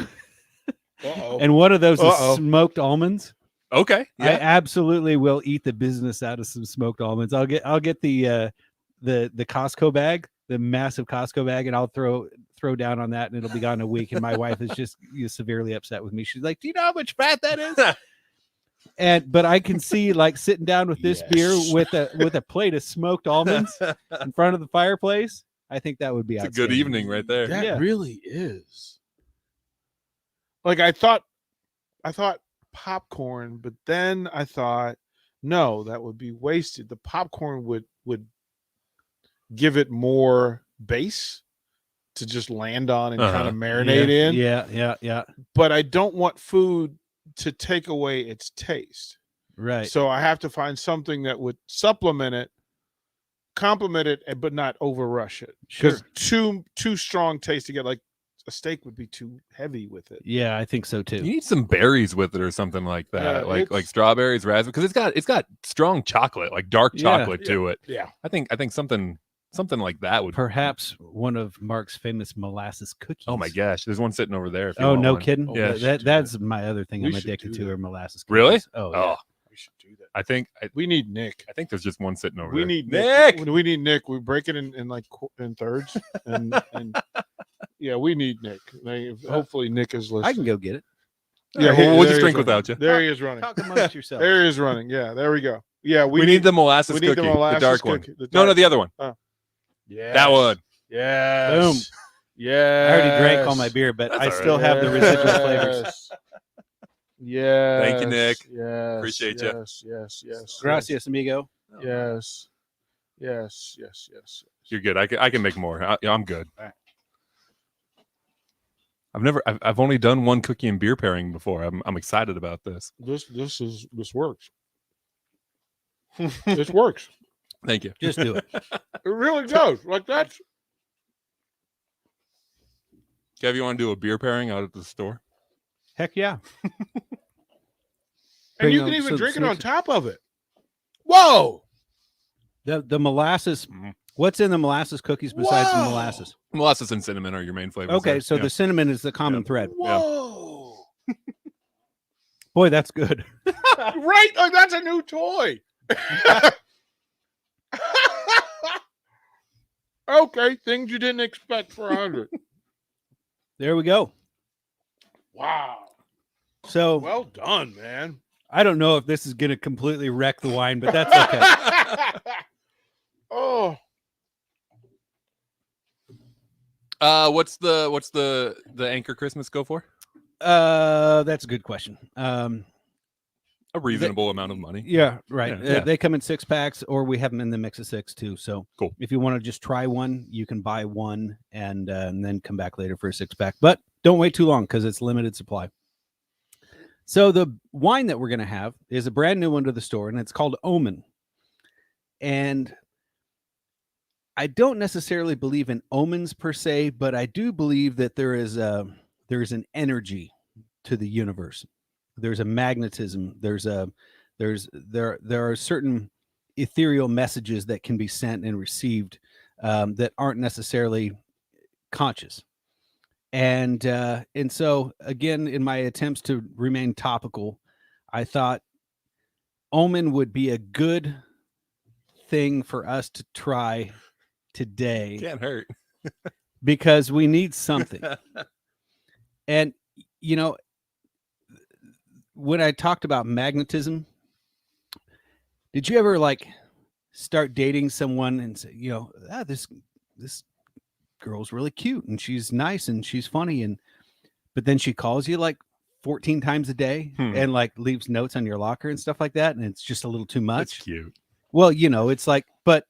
Uh-oh. And one of those is smoked almonds. Okay. Yeah. I absolutely will eat the business out of some smoked almonds. I'll get the Costco bag, the massive Costco bag, and I'll throw down on that, and it'll be gone in a week. And my wife is just severely upset with me. She's like, "Do you know how much fat that is?" But I can see like sitting down with this beer with a plate of smoked almonds in front of the fireplace. I think that would be a good evening right there. That really is. Like I thought popcorn, but then I thought No, that would be wasted. The popcorn would give it more base to just land on and kind of marinate in. Yeah. But I don't want food to take away its taste. Right. So I have to find something that would supplement it, complement it, but not overrush it. Because too strong taste to get, like a steak would be too heavy with it. Yeah, I think so too. You need some berries with it or something like that, Yeah, like strawberries, raspberries, because it's got strong chocolate, like dark chocolate to it. Yeah. I think something like that would Perhaps one of Mark's famous molasses cookies. Oh my gosh, there's one sitting over there. If you Oh, want no one. kidding. Yeah, That's my other thing We I'm should addicted do to that. are molasses cookies. Really? Oh, yeah. We should do that. I think We need Nick. I think there's just one sitting over We there. need Nick. Nick. We need Nick. We break it in like in thirds, and yeah, we need Nick. Hopefully, Nick is listening. I can go get it. Yeah, he- we'll there just he drink is running. without you. There he is running. Talk amongst yourselves. There he is running. Yeah, there we go. Yeah, We need the molasses we need cookie, the molasses dark one. cookie, the No, dark- the other one. Oh. Yes. That one. Yes. Boom. Yeah. I already drank all my beer, but That's I all still right. have the residual flavors. Yes. Thank you, Nick. Yes. Appreciate you. Yes. Gracias, amigo. Yes. Yes. You're good. I can make more. I'm good. All right. I've only done one cookie and beer pairing before. I'm excited about this. This works. This works. Thank you. Just do it. It really does. Like that's. Kev, you want to do a beer pairing out at the store? Heck yeah. And you Bring can on even some drink it on snacks. top of it. Whoa! The molasses. What's in the molasses cookies besides the Whoa! molasses? Molasses and cinnamon are your main flavors. Okay, there. so Yeah. the cinnamon is the common thread. Whoa! Boy, that's good. Right? Like that's a new toy. Okay, things you didn't expect for 100. There we go. Wow. So Well done, man. I don't know if this is going to completely wreck the wine, but that's okay. Oh, What's the Anchor Christmas go for? That's a good question. A reasonable amount of money. Yeah, right. Yeah, yeah. They come in 6-packs, or we have them in the mix of 6 too. So Cool. if you want to just try one, you can buy one and then come back later for a 6-pack. But don't wait too long because it's limited supply. So the wine that we're going to have is a brand new one to the store, and it's called Omen. And I don't necessarily believe in omens per se, but I do believe that there's an energy to the universe. There's a magnetism. There are certain ethereal messages that can be sent and received that aren't necessarily conscious. And so again, in my attempts to remain topical, I thought Omen would be a good thing for us to try today. Can't hurt. Because we need something. And you know, when I talked about magnetism, did you ever like start dating someone and say, you know, this girl's really cute and she's nice and she's funny, but then she calls you like 14 times a day and like leaves notes on your locker and stuff like that, and it's just a little too much. That's cute. Well, you know, it's like, but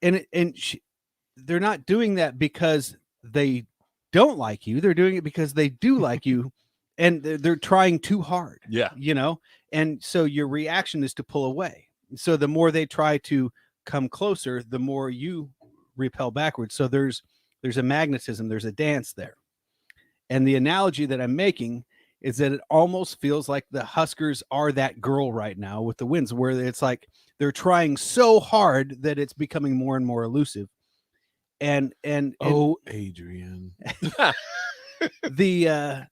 they're not doing that because they don't like you. They're doing it because they do like you, and they're trying too hard. Yeah. You know, and so your reaction is to pull away. So the more they try to come closer, the more you repel backwards. So there's a magnetism, there's a dance there. And the analogy that I'm making is that it almost feels like the Huskers are that girl right now with the Winds, where it's like they're trying so hard that it's becoming more and more elusive. And Adrian. the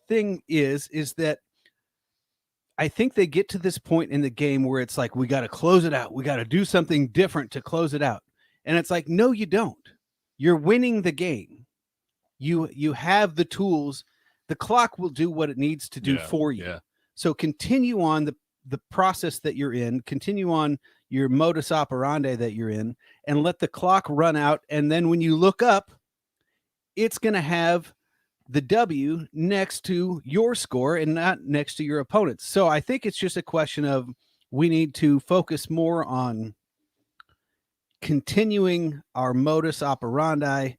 thing is that I think they get to this point in the game where it's like, we got to close it out. We got to do something different to close it out. And it's like, no, you don't. You're winning the game. You have the tools. The clock will do what it needs to do for you. Yeah. So continue on the process that you're in, continue on your modus operandi that you're in, and let the clock run out. And then when you look up, it's going to have the W next to your score and not next to your opponent's. So I think it's just a question of we need to focus more on continuing our modus operandi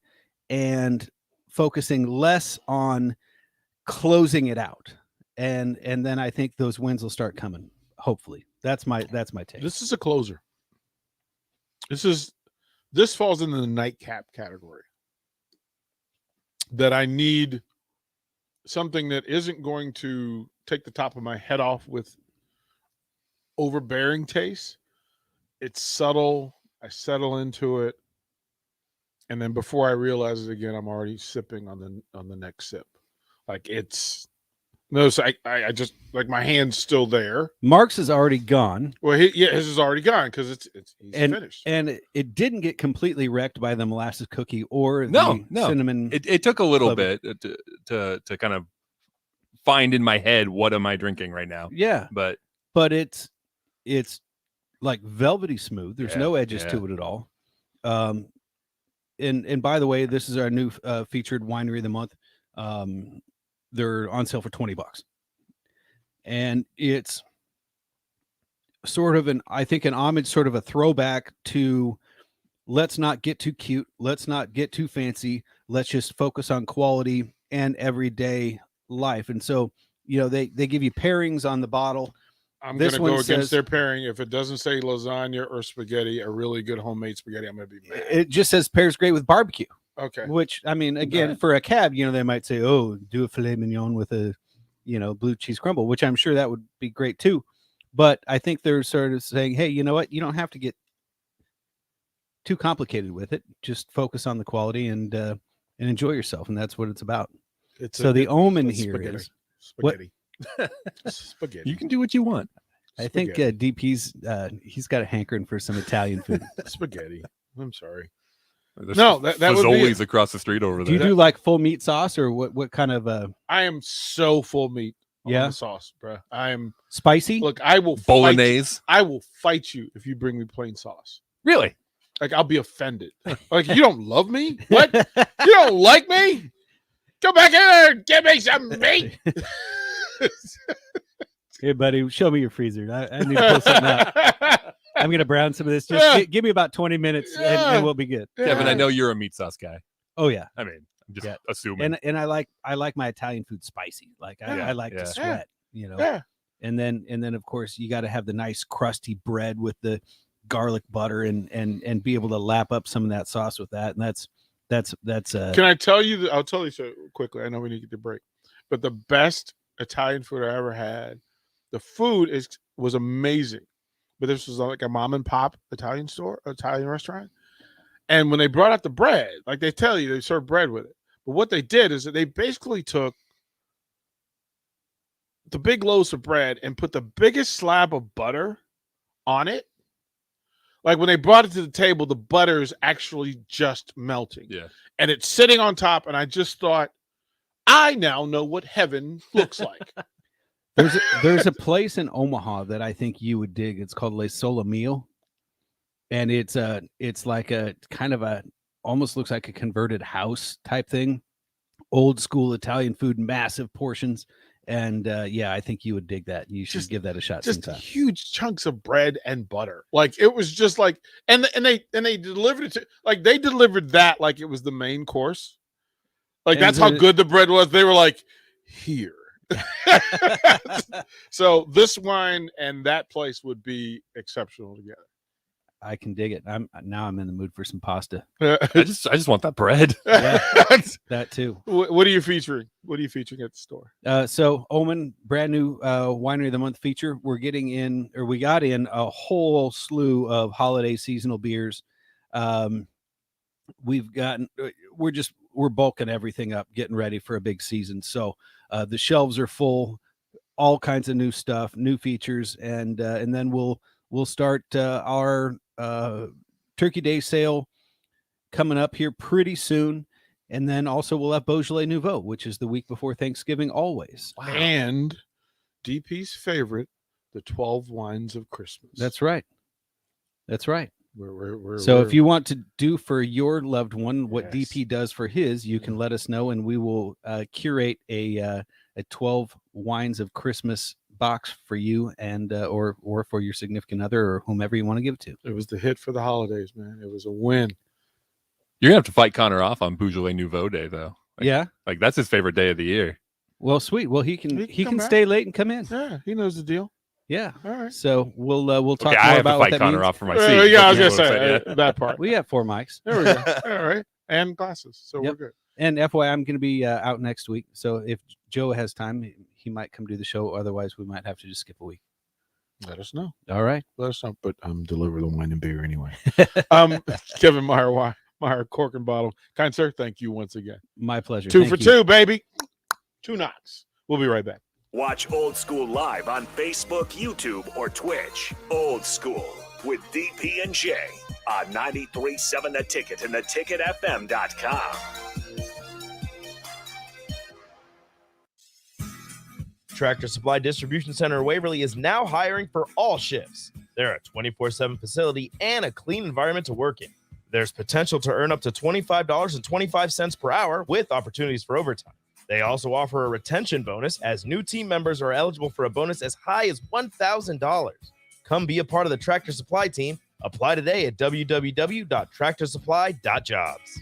and focusing less on closing it out. And then I think those wins will start coming. Hopefully. That's my take. This is a closer. This falls into the nightcap category. That I need something that isn't going to take the top of my head off with overbearing taste. It's subtle. I settle into it, and then before I realize it again, I'm already sipping on the next sip. Like it's no, so I just like my hand's still there. Mark's is already gone. Well, his is already gone because he's finished. And it didn't get completely wrecked by the molasses cookie or No. the cinnamon. It took a little club. bit to kind of find in my head what am I drinking right now. Yeah, but it's like velvety smooth. There's no edges to it at all. And by the way, this is our new featured winery of the month. They're on sale for $20, and it's sort of I think an homage, sort of a throwback to let's not get too cute, let's not get too fancy, let's just focus on quality and everyday life. And so, they give you pairings on the bottle. I'm going to go against their pairing. If it doesn't say lasagna or spaghetti, a really good homemade spaghetti, I'm going to be mad. It just says pairs great with barbecue. Okay. Which, I mean, again, for a cab, they might say, oh, do a filet mignon with a, blue cheese crumble, which I'm sure that would be great too. But I think they're sort of saying, hey, you know what? You don't have to get too complicated with it. Just focus on the quality and enjoy yourself. And that's what it's about. The omen here is spaghetti. Spaghetti. You can do what you want. I think DP's he's got a hankering for some Italian food. Spaghetti. I'm sorry. There's no, that would be Fazoli's across the street over there. Do you do like full meat sauce or what kind of I am so full meat on Yeah? the sauce, bro. I'm spicy? Look, I will Bolognese? I will fight you if you bring me plain sauce. Really? Like I'll be offended. Like you don't love me? What? You don't like me? Go back in there and give me some meat. Hey, buddy, show me your freezer. I need to pull something out. I'm going to brown some of this. Just give me about 20 minutes and we'll be good. Kevin, I know you're a meat sauce guy. Oh, yeah. I mean, I'm just assuming. And I like my Italian food spicy. Like I like to sweat, Yeah. And then of course you got to have the nice crusty bread with the garlic butter and be able to lap up some of that sauce with that. And that's Can I tell you I'll tell you so quickly. I know we need to get the break. But the best Italian food I ever had, the food was amazing. But this was like a mom and pop Italian restaurant. And when they brought out the bread, like they tell you, they serve bread with it. But what they did is that they basically took the big loaves of bread and put the biggest slab of butter on it. Like when they brought it to the table, the butter is actually just melting. Yeah. And it's sitting on top. And I just thought, I now know what heaven looks like. There's a place in Omaha that I think you would dig. It's called Le Solomillo, and it's like a kind of almost looks like a converted house type thing, old school Italian food, massive portions, and I think you would dig that. You should give that a shot. Just sometime. huge chunks of bread and butter. Like it was just like, and they delivered it to like they delivered that like it was the main course. Like And that's how good the bread was. They were like, here. So this wine and that place would be exceptional together. I can dig it. I'm in the mood for some pasta. I just want that bread. Yeah, that too. What are you featuring? What are you featuring at the store? So Omen, brand new winery of the month feature. We got in a whole slew of holiday seasonal beers. We're bulking everything up, getting ready for a big season. So the shelves are full, all kinds of new stuff, new features, and then we'll start our Turkey Day sale coming up here pretty soon. And then also we'll have Beaujolais Nouveau, which is the week before Thanksgiving always. Wow. And DP's favorite, the 12 Wines of Christmas. That's right. That's right. If you want to do for your loved one what DP does for his, you can let us know, and we will curate a 12 wines of Christmas box for you and or for your significant other or whomever you want to give it to. It was the hit for the holidays, man. It was a win. You're gonna have to fight Connor off on Beaujolais Nouveau Day, though. Yeah, like that's his favorite day of the year. Well, sweet. Well, he can back. stay late and come in. Yeah, he knows the deal. Yeah. All right. So we'll talk I more have about to what fight that Connor means. off for my seat. Yeah, I was gonna say that part. We have 4 mics. There we go. All right, and glasses, so we're good. And FYI, I'm going to be out next week. So if Joe has time, he might come do the show. Otherwise, we might have to just skip a week. Let us know. All right. Let us know. But deliver the wine and beer anyway. Kevin Meyer, cork and bottle. Kind sir, thank you once again. My pleasure. 2 Thank for you. 2, baby. 2 knocks. We'll be right back. Watch Old School live on Facebook, YouTube, or Twitch. Old School with DP and J on 93.7 The Ticket and theticketfm.com. Tractor Supply Distribution Center in Waverly is now hiring for all shifts. They're a 24/7 facility and a clean environment to work in. There's potential to earn up to $25.25 per hour with opportunities for overtime. They also offer a retention bonus as new team members are eligible for a bonus as high as $1,000. Come be a part of the Tractor Supply team. Apply today at www.tractorsupply.jobs.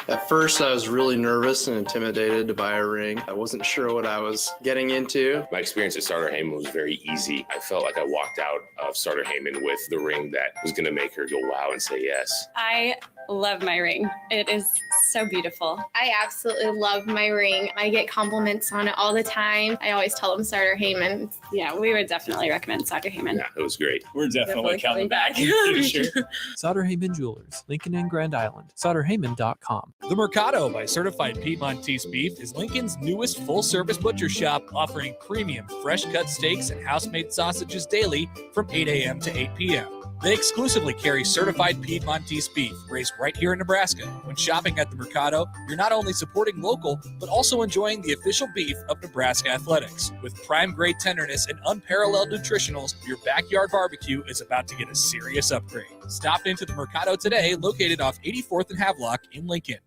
At first, I was really nervous and intimidated to buy a ring. I wasn't sure what I was getting into. My experience at Starter Heyman was very easy. I felt like I walked out of Starter Heyman with the ring that was going to make her go wow and say yes. I love my ring. It is so beautiful. I absolutely love my ring. I get compliments on it all the time. I always tell them Starter Heyman. Yeah, we would definitely recommend Starter Heyman. Yeah, it was great. We're definitely coming back. Sauter Heyman Jewelers, Lincoln and Grand Island. SauterHeyman.com. The Mercado by Certified Piedmontese Beef is Lincoln's newest full-service butcher shop, offering premium fresh-cut steaks and house-made sausages daily from 8 a.m. to 8 p.m. They exclusively carry certified Piedmontese beef raised right here in Nebraska. When shopping at the Mercado, you're not only supporting local, but also enjoying the official beef of Nebraska Athletics. With prime-grade tenderness and unparalleled nutritionals, your backyard barbecue is about to get a serious upgrade. Stop into the Mercado today, located off 84th and Havelock in Lincoln.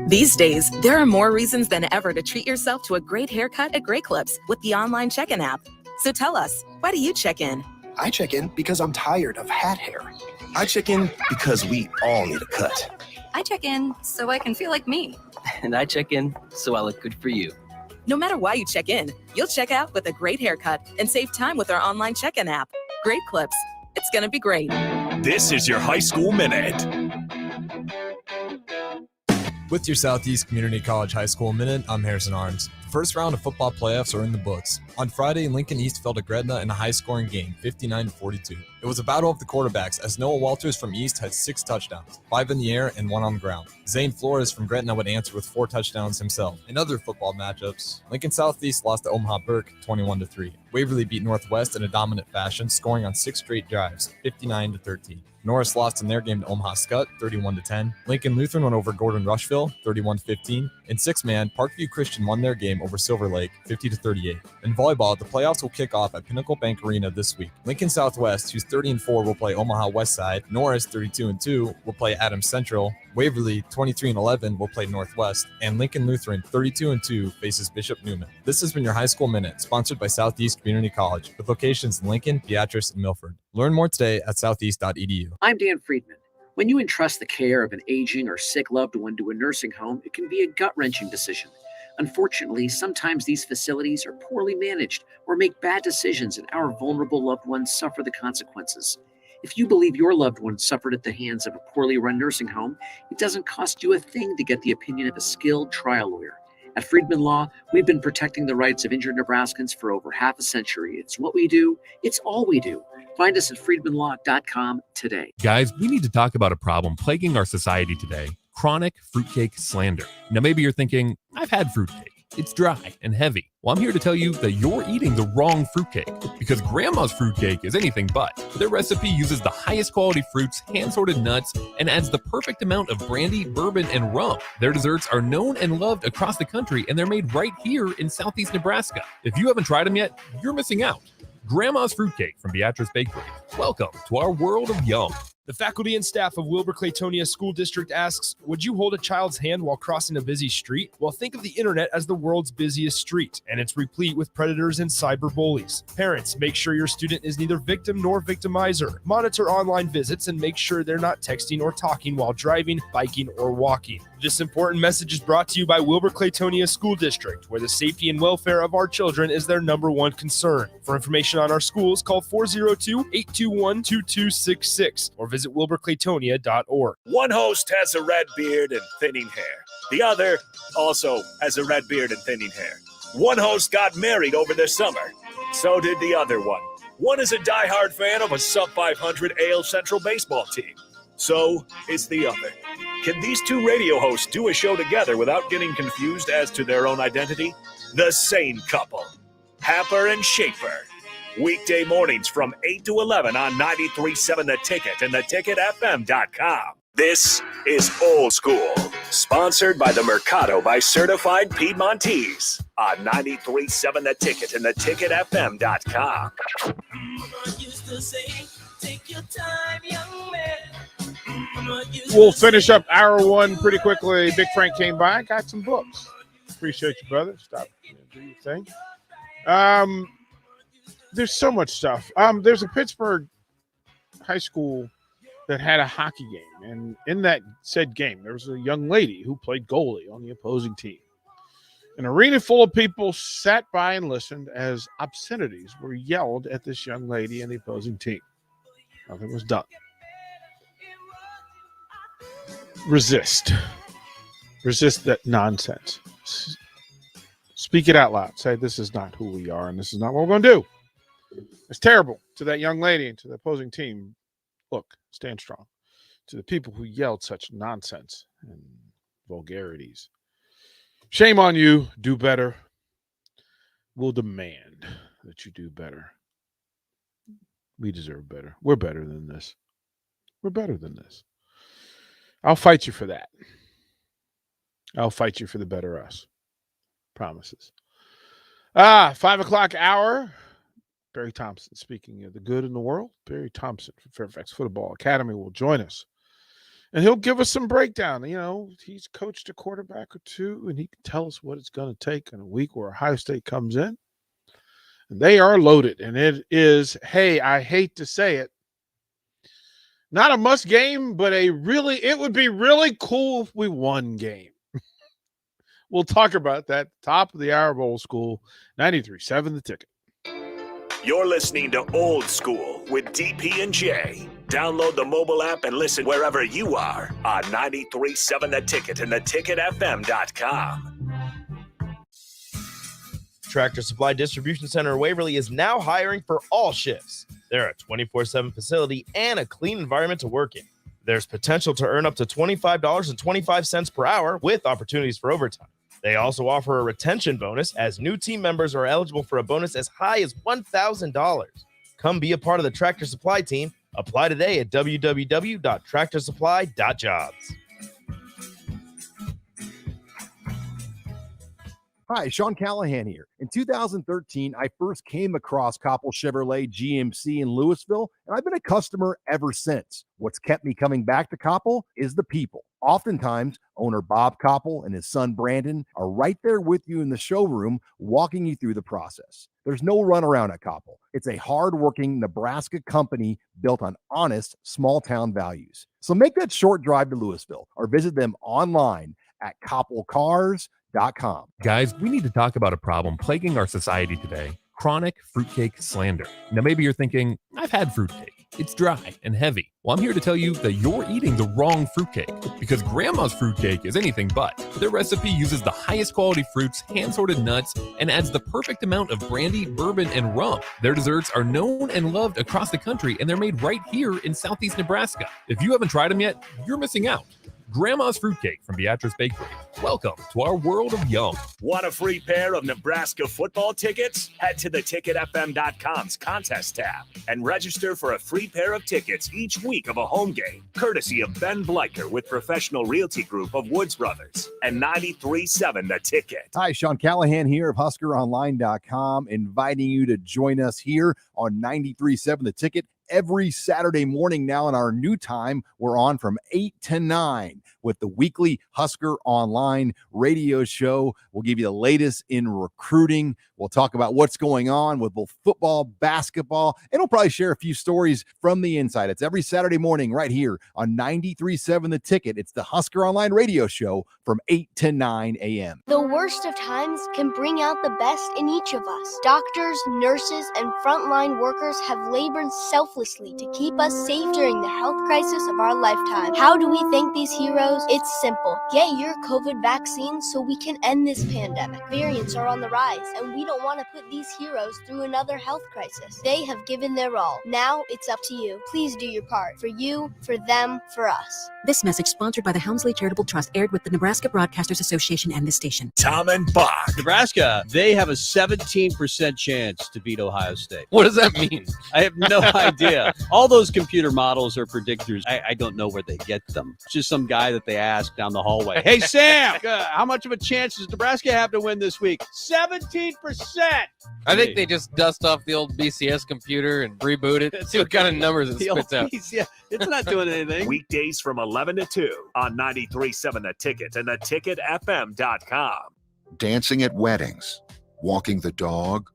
These days, there are more reasons than ever to treat yourself to a great haircut at Great Clips with the online check-in app. So tell us, why do you check in? I check in because I'm tired of hat hair. I check in because we all need a cut. I check in so I can feel like me. And I check in so I look good for you. No matter why you check in, you'll check out with a great haircut and save time with our online check-in app. Great Clips. It's going to be great. This is your High School Minute. With your Southeast Community College High School Minute, I'm Harrison Arms. The first round of football playoffs are in the books. On Friday, Lincoln East fell to Gretna in a high-scoring game, 59-42. It was a battle of the quarterbacks as Noah Walters from East had 6 touchdowns, 5 in the air and 1 on the ground. Zane Flores from Gretna would answer with 4 touchdowns himself. In other football matchups, Lincoln Southeast lost to Omaha Burke 21-3. Waverly beat Northwest in a dominant fashion, scoring on 6 straight drives, 59-13. Norris lost in their game to Omaha Skutt, 31-10. Lincoln Lutheran went over Gordon Rushville, 31-15. In 6-man, Parkview Christian won their game over Silver Lake, 50-38. In volleyball, the playoffs will kick off at Pinnacle Bank Arena this week. Lincoln Southwest, who's 30-4, will play Omaha Westside. Norris, 32-2, will play Adams Central. Waverly, 23-11, will play Northwest. And Lincoln Lutheran, 32-2, faces Bishop Newman. This has been your High School Minute, sponsored by Southeast Community College, with locations in Lincoln, Beatrice, and Milford. Learn more today at southeast.edu. I'm Dan Friedman. When you entrust the care of an aging or sick loved one to a nursing home, it can be a gut-wrenching decision. Unfortunately, sometimes these facilities are poorly managed or make bad decisions, and our vulnerable loved ones suffer the consequences. If you believe your loved one suffered at the hands of a poorly run nursing home, it doesn't cost you a thing to get the opinion of a skilled trial lawyer. At Friedman Law, we've been protecting the rights of injured Nebraskans for over half a century. It's what we do. It's all we do. Find us at friedmanlaw.com today. Guys, we need to talk about a problem plaguing our society today: chronic fruitcake slander. Now, maybe you're thinking, I've had fruitcake. It's dry and heavy. Well, I'm here to tell you that you're eating the wrong fruitcake, because Grandma's fruitcake is anything but. Their recipe uses the highest quality fruits, hand-sorted nuts, and adds the perfect amount of brandy, bourbon, and rum. Their desserts are known and loved across the country, and they're made right here in Southeast Nebraska. If you haven't tried them yet, you're missing out. Grandma's Fruitcake from Beatrice Bakery. Welcome to our world of yum. The faculty and staff of Wilber-Claytonia School District asks, would you hold a child's hand while crossing a busy street? Well, think of the internet as the world's busiest street, and it's replete with predators and cyber bullies. Parents, make sure your student is neither victim nor victimizer. Monitor online visits and make sure they're not texting or talking while driving, biking, or walking. This important message is brought to you by Wilber-Claytonia School District, where the safety and welfare of our children is their number one concern. For information on our schools, call 402-821-2266 or visit wilberclaytonia.org. One host has a red beard and thinning hair. The other also has a red beard and thinning hair. One host got married over the summer. So did the other one. One is a diehard fan of a sub-500 AL Central baseball team. So is the other. Can these two radio hosts do a show together without getting confused as to their own identity? The same couple. Happer and Schaefer. Weekday mornings from 8 to 11 on 93.7 The Ticket and theticketfm.com. This is Old School, sponsored by the Mercado by Certified Piedmontese on 93.7 The Ticket and theticketfm.com. We'll finish up hour one pretty quickly. Big Frank came by, got some books. Appreciate you, brother. Stop, do your thing. There's so much stuff. There's a Pittsburgh high school that had a hockey game, and in that said game, there was a young lady who played goalie on the opposing team. An arena full of people sat by and listened as obscenities were yelled at this young lady and the opposing team. Nothing was done. Resist that nonsense. Speak it out loud. Say, this is not who we are, and this is not what we're going to do. It's terrible to that young lady and to the opposing team. Look, stand strong. To the people who yelled such nonsense and vulgarities, shame on you. Do better. We'll demand that you do better. We deserve better. We're better than this. We're better than this. I'll fight you for that. I'll fight you for the better us. Promises. 5 o'clock hour. Barry Thompson, speaking of the good in the world, Barry Thompson from Fairfax Football Academy will join us. And he'll give us some breakdown. You know, he's coached a quarterback or two, and he can tell us what it's going to take in a week where Ohio State comes in. And they are loaded. And it is, hey, I hate to say it, not a must game, but it would be really cool if we won game. We'll talk about that top of the hour of Old School, 93.7 The Ticket. You're listening to Old School with DP and J. Download the mobile app and listen wherever you are on 93.7 The Ticket and theticketfm.com. Tractor Supply Distribution Center in Waverly is now hiring for all shifts. They're a 24/7 facility and a clean environment to work in. There's potential to earn up to $25.25 per hour with opportunities for overtime. They also offer a retention bonus as new team members are eligible for a bonus as high as $1,000. Come be a part of the Tractor Supply team. Apply today at www.tractorsupply.jobs. Hi, Sean Callahan here. In 2013, I first came across Koppel Chevrolet GMC in Louisville, and I've been a customer ever since. What's kept me coming back to Koppel is the people. Oftentimes, owner Bob Koppel and his son Brandon are right there with you in the showroom, walking you through the process. There's no runaround at Koppel. It's a hardworking Nebraska company built on honest, small-town values. So make that short drive to Louisville or visit them online at koppelcars.com. Guys, we need to talk about a problem plaguing our society today: chronic fruitcake slander. Now, maybe you're thinking, I've had fruitcake. It's dry and heavy. Well, I'm here to tell you that you're eating the wrong fruitcake, because Grandma's Fruitcake is anything but. Their recipe uses the highest quality fruits, hand-sorted nuts, and adds the perfect amount of brandy, bourbon, and rum. Their desserts are known and loved across the country, and they're made right here in Southeast Nebraska. If you haven't tried them yet, you're missing out. Grandma's Fruitcake from Beatrice Bakery. Welcome to our world of yum. Want a free pair of Nebraska football tickets? Head to the ticketfm.com's contest tab and register for a free pair of tickets each week of a home game, courtesy of Ben Bleicher with Professional Realty Group of Woods Brothers and 93.7 The Ticket. Hi, Sean Callahan here of HuskerOnline.com, inviting you to join us here on 93.7 The Ticket every Saturday morning now in our new time. We're on from 8 to 9 with the weekly Husker Online radio show. We'll give you the latest in recruiting. We'll talk about what's going on with both football, basketball, and we'll probably share a few stories from the inside. It's every Saturday morning right here on 93.7 The Ticket. It's the Husker Online radio show from 8 to 9 a.m. The worst of times can bring out the best in each of us. Doctors, nurses, and frontline workers have labored selflessly to keep us safe during the health crisis of our lifetime. How do we thank these heroes? It's simple. Get your COVID vaccine so we can end this pandemic. Variants are on the rise, and we don't want to put these heroes through another health crisis. They have given their all. Now it's up to you. Please do your part. For you, for them, for us. This message sponsored by the Helmsley Charitable Trust, aired with the Nebraska Broadcasters Association and this station. Tom and Bach. Nebraska, they have a 17% chance to beat Ohio State. What does that mean? I have no idea. All those computer models are predictors. I don't know where they get them. It's just some guy that they ask down the hallway. Hey, Sam, how much of a chance does Nebraska have to win this week? 17%. I think they just dust off the old BCS computer and reboot it. See what kind of numbers it spits out. Yeah, it's not doing anything. Weekdays from 11 to 2 on 93.7 The Ticket and theticketfm.com. Dancing at weddings, walking the dog,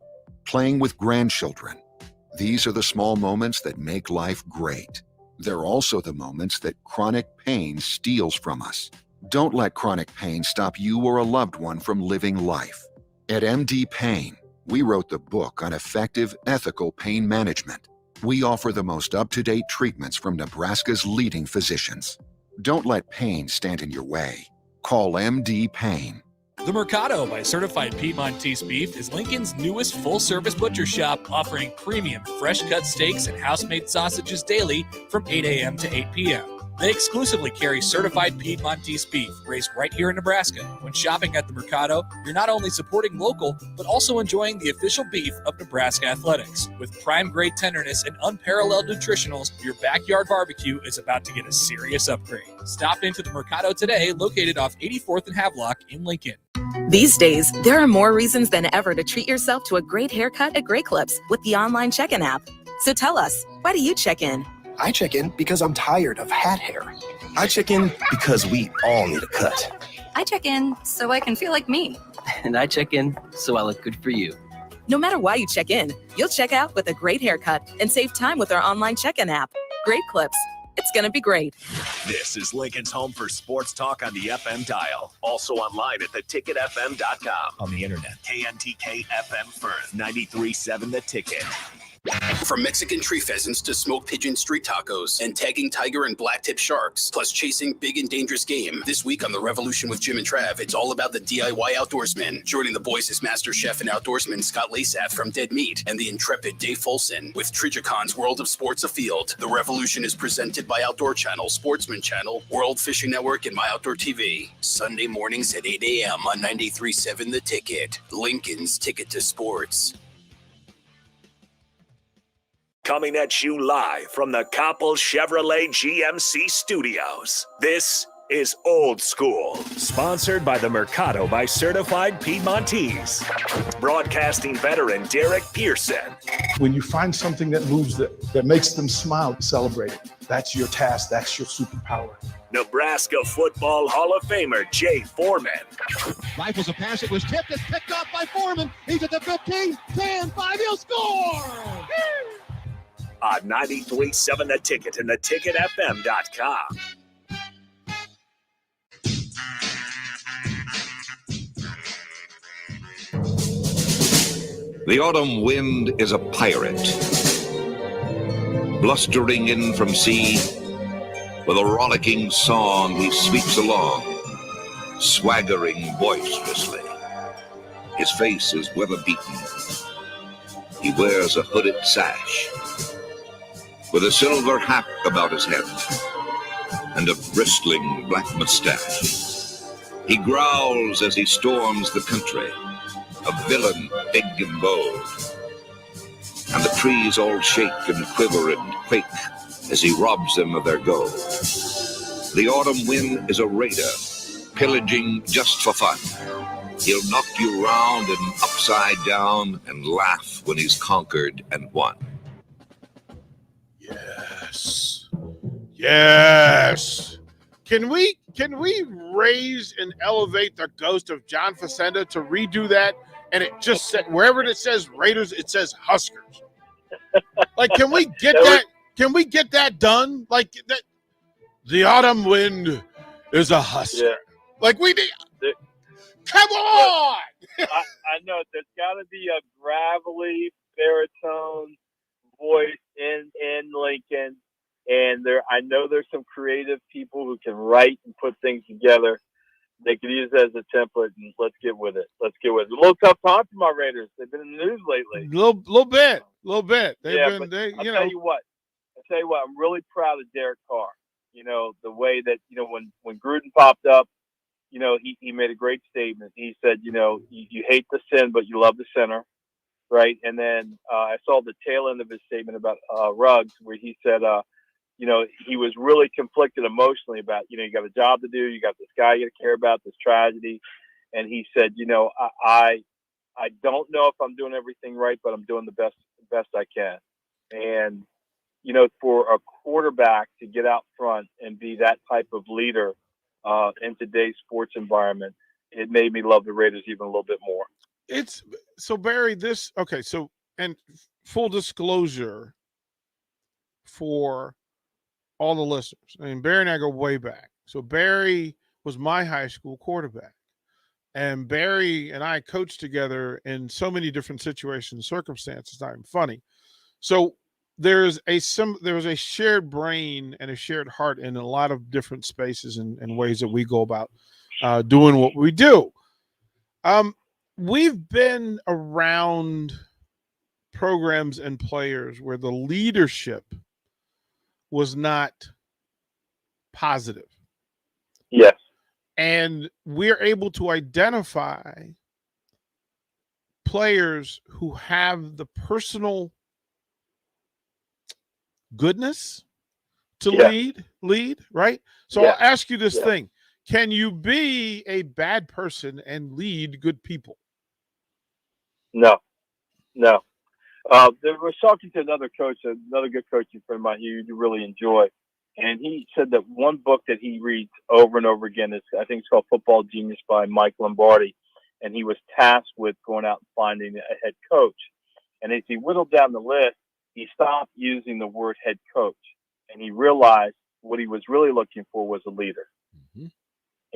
playing with grandchildren. These are the small moments that make life great. They're also the moments that chronic pain steals from us. Don't let chronic pain stop you or a loved one from living life. At MD Pain, we wrote the book on effective, ethical pain management. We offer the most up-to-date treatments from Nebraska's leading physicians. Don't let pain stand in your way. Call MD Pain. The Mercado by Certified Piedmontese Beef is Lincoln's newest full-service butcher shop, offering premium fresh-cut steaks and house-made sausages daily from 8 a.m. to 8 p.m. They exclusively carry certified Piedmontese beef raised right here in Nebraska. When shopping at the Mercado, you're not only supporting local, but also enjoying the official beef of Nebraska Athletics. With prime-grade tenderness and unparalleled nutritionals, your backyard barbecue is about to get a serious upgrade. Stop into the Mercado today, located off 84th and Havelock in Lincoln. These days, there are more reasons than ever to treat yourself to a great haircut at Great Clips with the online check-in app. So tell us, why do you check in? I check in because I'm tired of hat hair. I check in because we all need a cut. I check in so I can feel like me. And I check in so I look good for you. No matter why you check in, you'll check out with a great haircut and save time with our online check-in app. Great Clips. It's going to be great. This is Lincoln's home for sports talk on the FM dial. Also online at theticketfm.com. On the internet. KNTK FM Firth, 93.7 The Ticket. From Mexican tree pheasants to smoked pigeon street tacos and tagging tiger and blacktip sharks, plus chasing big and dangerous game. This week on The Revolution with Jim and Trav, it's all about the DIY outdoorsman. Joining the boys is Master Chef and outdoorsman Scott Lasaf from Dead Meat and the intrepid Dave Folson with Trigicon's World of Sports Afield. The Revolution is presented by Outdoor Channel, Sportsman Channel, World Fishing Network, and My Outdoor TV. Sunday mornings at 8 a.m. on 93.7 The Ticket. Lincoln's Ticket to Sports. Coming at you live from the Koppel Chevrolet GMC studios. This is Old School, sponsored by the Mercado by Certified Piedmontese. Broadcasting veteran Derek Pearson. When you find something that moves that makes them smile, celebrate it. That's your task. That's your superpower. Nebraska Football Hall of Famer Jay Foreman. Rifles a pass. It was tipped. It's picked off by Foreman. He's at the 15, 10, 5. He'll score! On 93.7 The Ticket and theticketfm.com. The autumn wind is a pirate, blustering in from sea. With a rollicking song he sweeps along, swaggering boisterously. His face is weather-beaten. He wears a hooded sash with a silver hat about his head. and a bristling black mustache. He growls as he storms the country, a villain big and bold. And the trees all shake and quiver and quake as he robs them of their gold. The autumn wind is a raider, pillaging just for fun. He'll knock you round and upside down and laugh when he's conquered and won. Yes. Can we raise and elevate the ghost of John Facenda to redo that? And it just said, wherever it says Raiders, it says Huskers. Like, can we get that? Can we get that done? Like that. The autumn wind is a Husker. Yeah. Like we need. Come on! I know there's got to be a gravelly baritone voice in Lincoln, and I know there's some creative people who can write and put things together. They could use it as a template, and let's get with it. A little tough time for my Raiders. They've been in the news lately. Little bit. They've been. I'll tell you what. I'm really proud of Derek Carr. You know, the way that, you know, when Gruden popped up, you know, he made a great statement. He said, you know, you hate the sin, but you love the sinner, right? And then I saw the tail end of his statement about Ruggs, where he said, you know, he was really conflicted emotionally about, you know, you got a job to do, you got this guy you got to care about, this tragedy. And he said, you know, I don't know if I'm doing everything right, but I'm doing the best I can. And, you know, for a quarterback to get out front and be that type of leader in today's sports environment, it made me love the Raiders even a little bit more. It's so, Barry, and full disclosure for all the listeners. I mean, Barry and I go way back. So Barry was my high school quarterback, and Barry and I coached together in so many different situations and circumstances. Not even funny. So there was a shared brain and a shared heart in a lot of different spaces and ways that we go about doing what we do. We've been around programs and players where the leadership was not positive. Yes. And we're able to identify players who have the personal goodness to lead, right? So I'll ask you this thing. Can you be a bad person and lead good people? No. There was talking to another good coaching friend of mine who you really enjoy. And he said that one book that he reads over and over again is, I think it's called Football Genius by Mike Lombardi. And he was tasked with going out and finding a head coach. And as he whittled down the list, he stopped using the word head coach. And he realized what he was really looking for was a leader. Mm-hmm.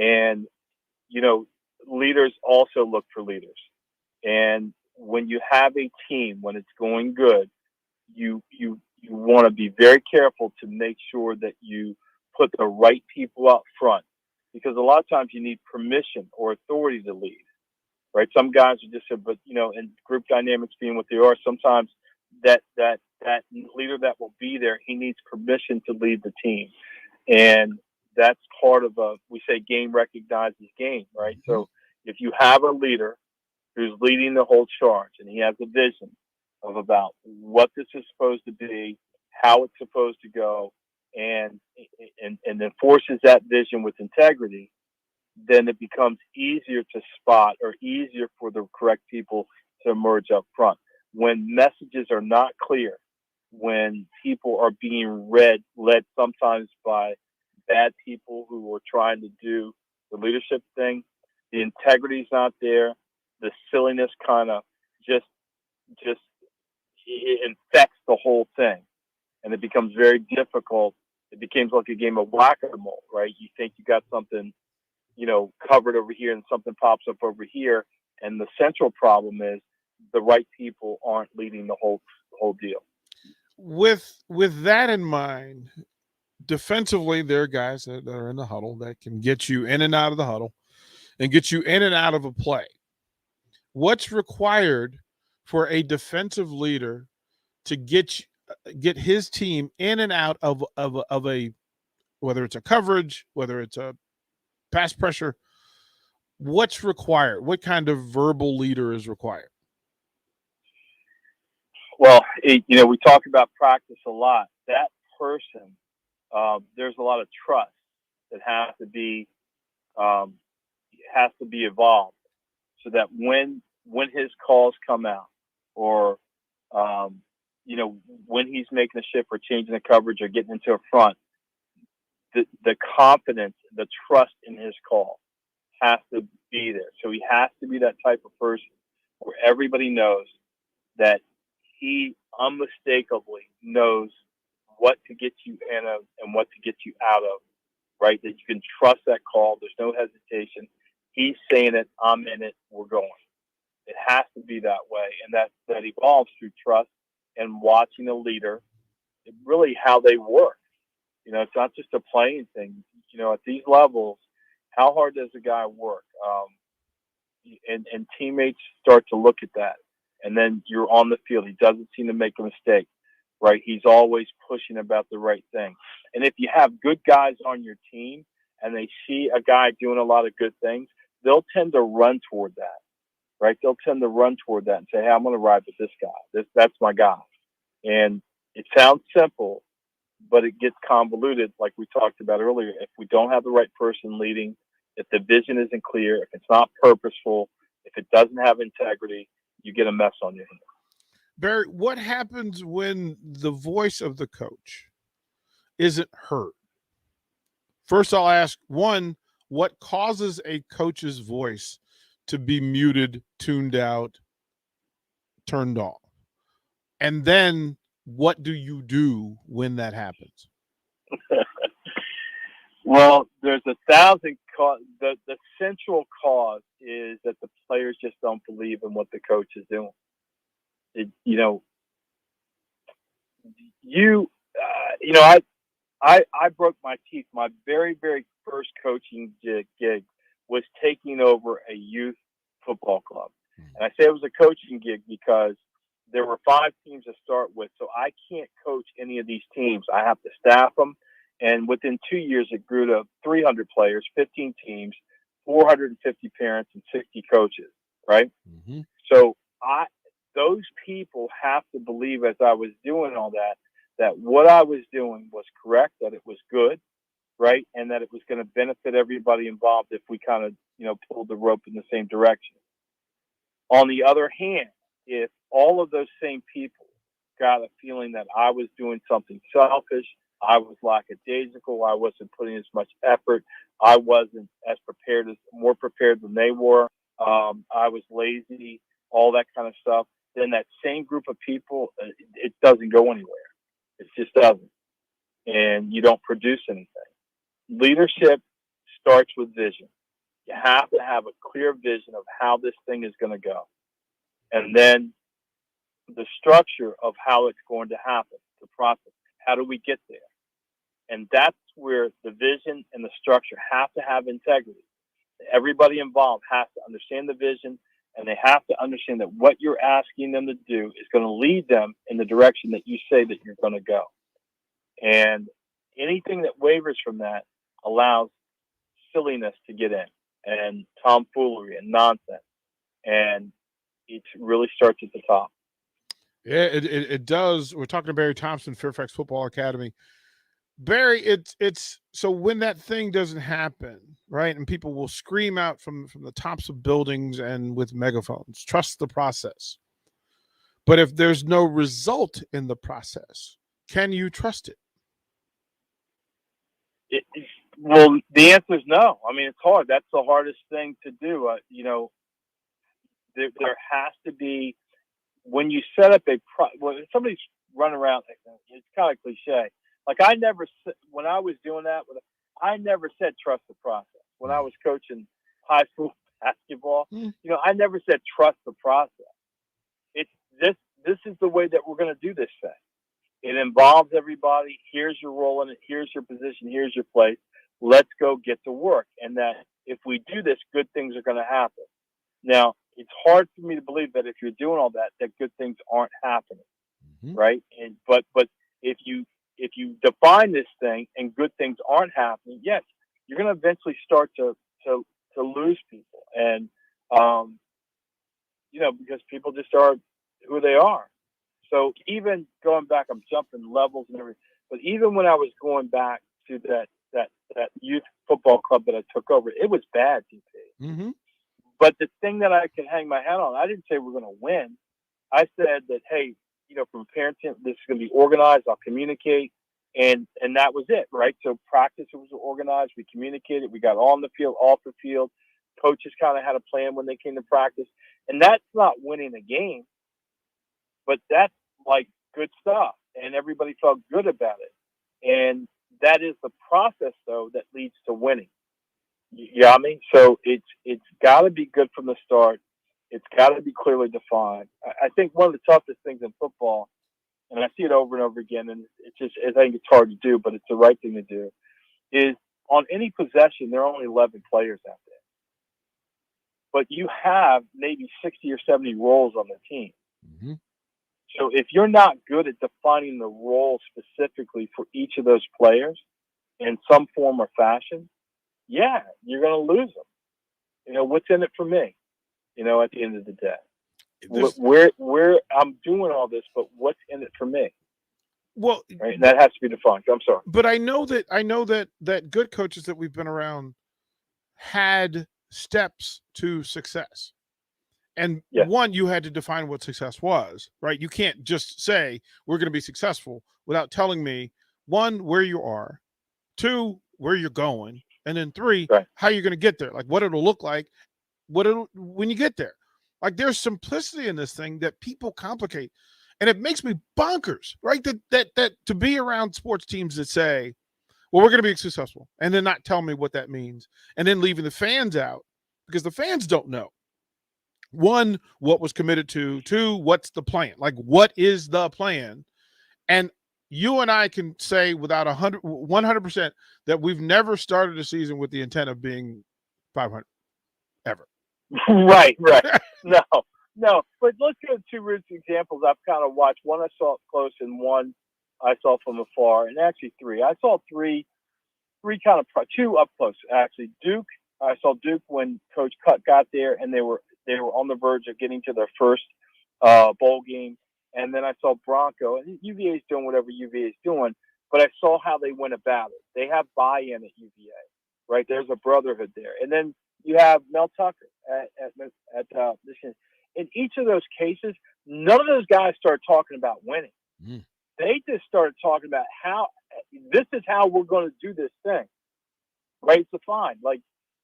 And, you know, leaders also look for leaders. And when you have a team, when it's going good, you want to be very careful to make sure that you put the right people out front, because a lot of times you need permission or authority to lead, right? Some guys are just, but you know, and group dynamics being what they are, sometimes that leader that will be there, he needs permission to lead the team. And that's part of we say game recognizes game, right? Mm-hmm. So if you have a leader who's leading the whole charge and he has a vision of about what this is supposed to be, how it's supposed to go, and enforces that vision with integrity, then it becomes easier to spot or easier for the correct people to emerge up front. When messages are not clear, when people are being led sometimes by bad people who are trying to do the leadership thing, the integrity's not there, the silliness kind of just it infects the whole thing, and it becomes very difficult. It becomes like a game of whack-a-mole, right? You think you got something, you know, covered over here, and something pops up over here, and the central problem is the right people aren't leading the whole deal. With that in mind, defensively, there are guys that are in the huddle that can get you in and out of the huddle and get you in and out of a play. What's required for a defensive leader to get his team in and out of a whether it's a coverage, whether it's a pass pressure, what's required? What kind of verbal leader is required? Well, we talk about practice a lot. That person, there's a lot of trust that has to be evolved, so that when his calls come out, or when he's making a shift or changing the coverage or getting into a front, the confidence, the trust in his call has to be there. So he has to be that type of person where everybody knows that he unmistakably knows what to get you in of and what to get you out of, right? That you can trust that call. There's no hesitation. He's saying it, I'm in it, we're going. It has to be that way. And that evolves through trust and watching a leader, really how they work. It's not just a playing thing. At these levels, how hard does a guy work? And teammates start to look at that. And then you're on the field. He doesn't seem to make a mistake, right? He's always pushing about the right thing. And if you have good guys on your team and they see a guy doing a lot of good things, they'll tend to run toward that, right? They'll tend to run toward that and say, hey, I'm going to ride with this guy. That's my guy. And it sounds simple, but it gets convoluted, like we talked about earlier. If we don't have the right person leading, if the vision isn't clear, if it's not purposeful, if it doesn't have integrity, you get a mess on your hands. Barry, what happens when the voice of the coach isn't heard? First, I'll ask, one, what causes a coach's voice to be muted, tuned out, turned off? And then what do you do when that happens? Well, there's 1,000 causes. The central cause is that the players just don't believe in what the coach is doing. I broke my teeth. My very, very first coaching gig was taking over a youth football club. And I say it was a coaching gig because there were 5 teams to start with. So I can't coach any of these teams. I have to staff them. And within 2 years, it grew to 300 players, 15 teams, 450 parents, and 60 coaches, right? Mm-hmm. So those people have to believe, as I was doing all that what I was doing was correct, that it was good, right? And that it was going to benefit everybody involved if we kind of, pulled the rope in the same direction. On the other hand, if all of those same people got a feeling that I was doing something selfish, I was lackadaisical, I wasn't putting as much effort, I wasn't more prepared than they were, I was lazy, all that kind of stuff, then that same group of people, it doesn't go anywhere. It just doesn't. And you don't produce anything. Leadership starts with vision. You have to have a clear vision of how this thing is going to go. And then the structure of how it's going to happen, the process. How do we get there? And that's where the vision and the structure have to have integrity. Everybody involved has to understand the vision, and they have to understand that what you're asking them to do is going to lead them in the direction that you say that you're going to go. And anything that wavers from that allows silliness to get in, and tomfoolery and nonsense. And it really starts at the top. Yeah, it does. We're talking to Barry Thompson, Fairfax Football Academy. Barry, it's so when that thing doesn't happen, right? And people will scream out from the tops of buildings and with megaphones, trust the process. But if there's no result in the process, can you trust it? Well, the answer is no. I mean, it's hard. That's the hardest thing to do. There has to be, when you set up when somebody's running around, it's kind of cliche. Like when I was doing that, I never said trust the process. When I was coaching high school basketball, I never said trust the process. It's this is the way that we're going to do this thing. It involves everybody. Here's your role in it. Here's your position. Here's your place. Let's go get to work. And that if we do this, good things are going to happen. Now, it's hard for me to believe that if you're doing all that good things aren't happening, right? But if you if you define this thing and good things aren't happening, yes, you're going to eventually start to lose people. And, because people just are who they are. So even going back, I'm jumping levels and everything, but even when I was going back to that youth football club that I took over, it was bad, DP. Mm-hmm. But the thing that I can hang my hat on, I didn't say we're going to win. I said that, hey, from parenting, this is going to be organized. I'll communicate. And that was it, right? So practice was organized. We communicated. We got on the field, off the field. Coaches kind of had a plan when they came to practice. And that's not winning a game, but that's like good stuff. And everybody felt good about it. And that is the process, though, that leads to winning. You know what I mean? So it's got to be good from the start. It's got to be clearly defined. I think one of the toughest things in football, and I see it over and over again, and I think it's hard to do, but it's the right thing to do, is on any possession, there are only 11 players out there. But you have maybe 60 or 70 roles on the team. Mm-hmm. So if you're not good at defining the role specifically for each of those players in some form or fashion, yeah, you're going to lose them. What's in it for me? At the end of the day, where I'm doing all this, but what's in it for me? Well, right? And that has to be defined. I'm sorry, but I know that good coaches that we've been around had steps to success. And one, you had to define what success was, right? You can't just say we're going to be successful without telling me, one, where you are, two, where you're going, and then three, how you're going to get there, like what it'll look like, when you get there. Like there's simplicity in this thing that people complicate, and it makes me bonkers, right? That to be around sports teams that say, well, we're going to be successful, and then not tell me what that means, and then leaving the fans out because the fans don't know. One, what was committed to. Two, what's the plan? Like, what is the plan? And you and I can say without 100% that we've never started a season with the intent of being 500 ever. Right. No. But let's go to two recent examples I've kind of watched. One I saw up close and one I saw from afar, and actually three. I saw three kind of two up close, actually. Duke, I saw Duke when Coach Cut got there, and they were on the verge of getting to their first bowl game. And then I saw Bronco, and UVA is doing whatever UVA is doing, but I saw how they went about it. They have buy-in at UVA, right? There's a brotherhood there. And then you have Mel Tucker at Michigan. In each of those cases, none of those guys started talking about winning. Mm. They just started talking about this is how we're going to do this thing, right? It's defined. Like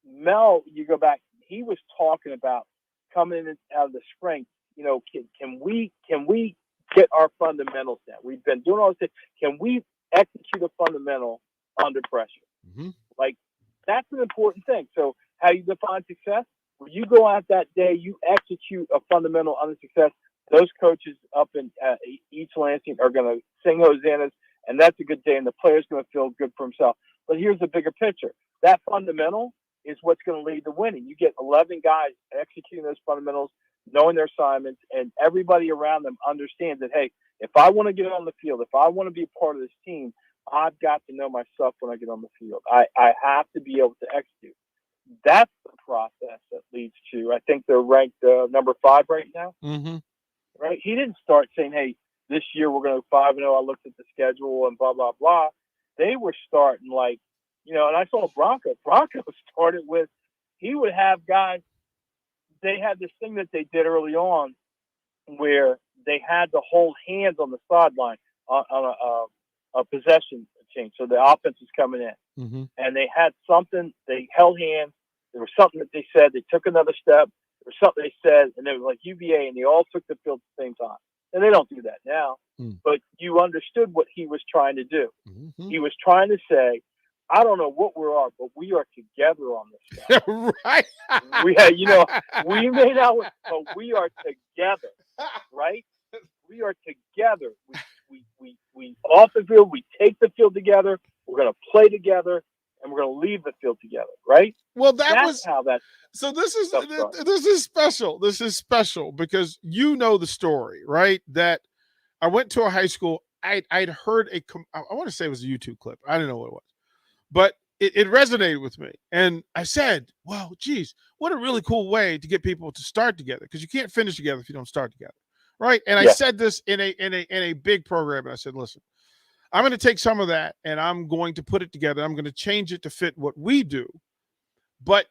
Mel, you go back, he was talking about coming in out of the spring. Can we get our fundamentals down? We've been doing all this. Can we execute a fundamental under pressure? Mm-hmm. Like that's an important thing. So how you define success? When you go out that day, you execute a fundamental under success. Those coaches up in East Lansing are going to sing hosannas, and that's a good day, and the player's going to feel good for himself. But here's the bigger picture. That fundamental is what's going to lead to winning. You get 11 guys executing those fundamentals, knowing their assignments, and everybody around them understands that, hey, if I want to get on the field, if I want to be a part of this team, I've got to know my stuff when I get on the field. I have to be able to execute. That's the process that leads to, I think they're ranked number 5 right now. Mm-hmm. Right? He didn't start saying, hey, this year we're going to go 5-0. I looked at the schedule and blah, blah, blah. They were starting like, and I saw Bronco. Bronco started with, he would have guys, they had this thing that they did early on where they had to hold hands on the sideline on a possession change. So the offense is coming in. Mm-hmm. And they had something, they held hands. There was something that they said. They took another step. There was something they said. And they were like UVA, and they all took the field at the same time. And they don't do that now. Mm. But you understood what he was trying to do. Mm-hmm. He was trying to say, I don't know what we are, but we are together on this stuff. Right. We may not, but we are together, right? We are together. We off the field, we take the field together. We're going to play together, and we're going to leave the field together, right? Well, that's how that. So this is special. This is special because you know the story, right? That I went to a high school I'd heard I want to say it was a YouTube clip. I don't know what it was, but it resonated with me. And I said, well, geez, what a really cool way to get people to start together, because you can't finish together if you don't start together. Right. And I said this in a big program. And I said, listen, I'm going to take some of that and I'm going to put it together. I'm going to change it to fit what we do. But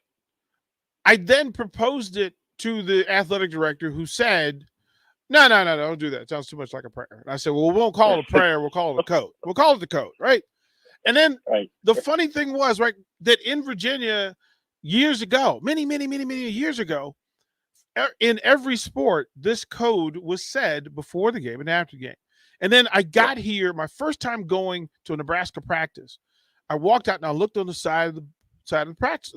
I then proposed it to the athletic director, who said, no, don't do that. It sounds too much like a prayer. And I said, well, we won't call it a prayer. We'll call it a code. We'll call it the code. Right. And then the funny thing was, right, that in Virginia years ago, many years ago, in every sport, this code was said before the game and after the game. And then I got here, my first time going to a Nebraska practice. I walked out and I looked on the side of the practice,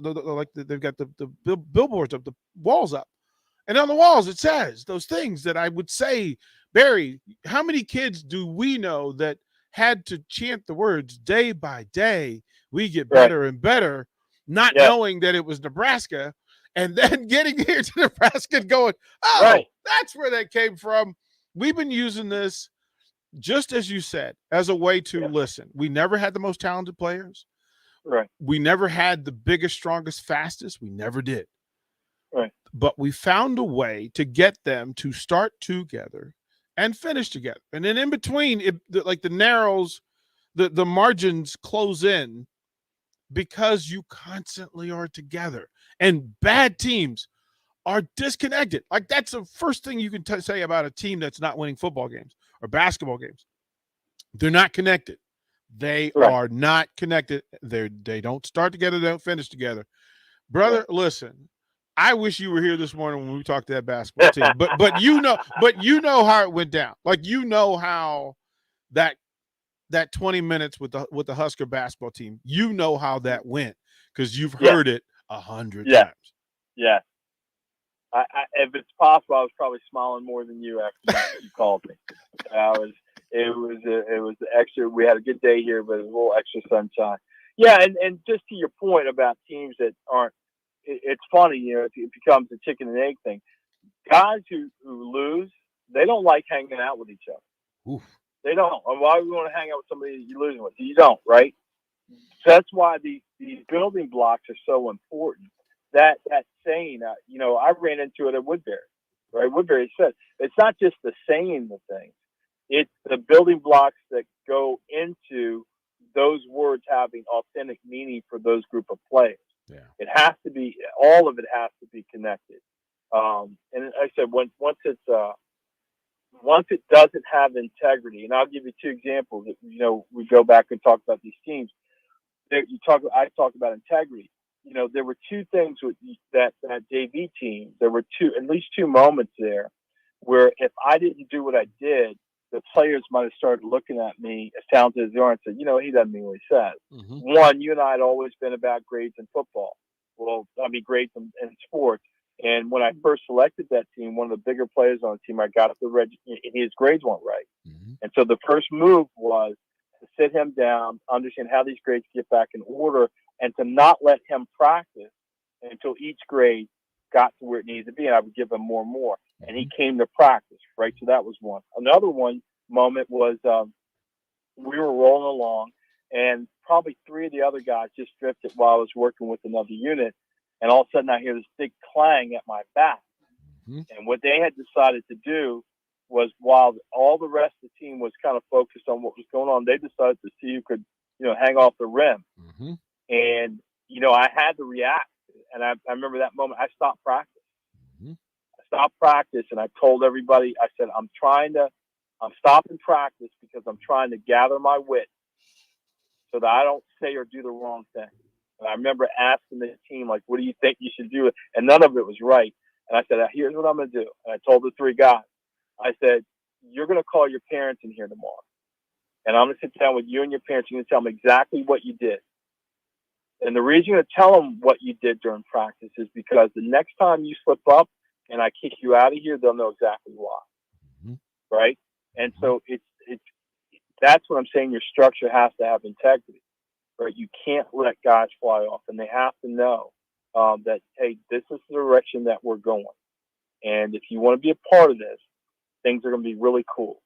they've got the billboards up, the walls up, and on the walls it says those things that I would say, Barry, how many kids do we know that had to chant the words day by day, we get better and better, not knowing that it was Nebraska, and then getting here to Nebraska and going, that's where that came from. We've been using this, just as you said, as a way to listen. We never had the most talented players. Right. We never had the biggest, strongest, fastest. We never did. Right. But we found a way to get them to start together and finish together. And then in between, like the narrows, the margins close in, because you constantly are together. And bad teams are disconnected. Like, that's the first thing you can say about a team that's not winning football games or basketball games. They're not connected. They are not connected. They don't start together. They don't finish together. Brother, listen, I wish you were here this morning when we talked to that basketball team. But you know how it went down. Like, you know how that 20 minutes with the Husker basketball team, you know how that went, because you've heard it 100 times. Yeah. I if it's possible, I was probably smiling more than you after you called me. It was extra. We had a good day here, but it was a little extra sunshine. Yeah, and just to your point about teams that aren't, it's funny, it becomes a chicken and egg thing. Guys who lose, they don't like hanging out with each other. Oof. They don't. Why would we want to hang out with somebody that you're losing with? You don't, right? So that's why these building blocks are so important. That saying, I ran into it at Woodbury, right? Woodbury said, it's not just the saying the things. It's the building blocks that go into those words having authentic meaning for those group of players. Yeah. It has to be, all of it has to be connected. And like I said, once it doesn't have integrity, and I'll give you two examples that, we go back and talk about these teams. I talk about integrity. There were two things with that JV team. There were at least two moments there where if I didn't do what I did, the players might have started looking at me, as talented as they are, and said, he doesn't mean what he says. Mm-hmm. One, you and I had always been about grades in football. Well, grades in sports. And when I first selected that team, one of the bigger players on the team, I got the his grades weren't right. Mm-hmm. And so the first move was to sit him down, understand how these grades get back in order, and to not let him practice until each grade got to where it needed to be. And I would give him more and more. And he came to practice, right? So that was one. Another moment was we were rolling along, and probably three of the other guys just drifted while I was working with another unit. And all of a sudden I hear this big clang at my back. Mm-hmm. And what they had decided to do was, while all the rest of the team was kind of focused on what was going on, they decided to see who could, hang off the rim. Mm-hmm. And, I had to react. And I remember that moment. I stopped practice. Mm-hmm. I stopped practice, and I told everybody, I said, I'm stopping practice because I'm trying to gather my wits so that I don't say or do the wrong thing. And I remember asking the team, like, what do you think you should do? And none of it was right. And I said, here's what I'm going to do. And I told the three guys, I said, you're going to call your parents in here tomorrow. And I'm going to sit down with you and your parents. You're going to tell them exactly what you did. And the reason you're going to tell them what you did during practice is because the next time you slip up and I kick you out of here, they'll know exactly why. Mm-hmm. Right? And so that's what I'm saying. Your structure has to have integrity. Right? You can't let guys fly off, and they have to know that, hey, this is the direction that we're going. And if you want to be a part of this, things are going to be really cool.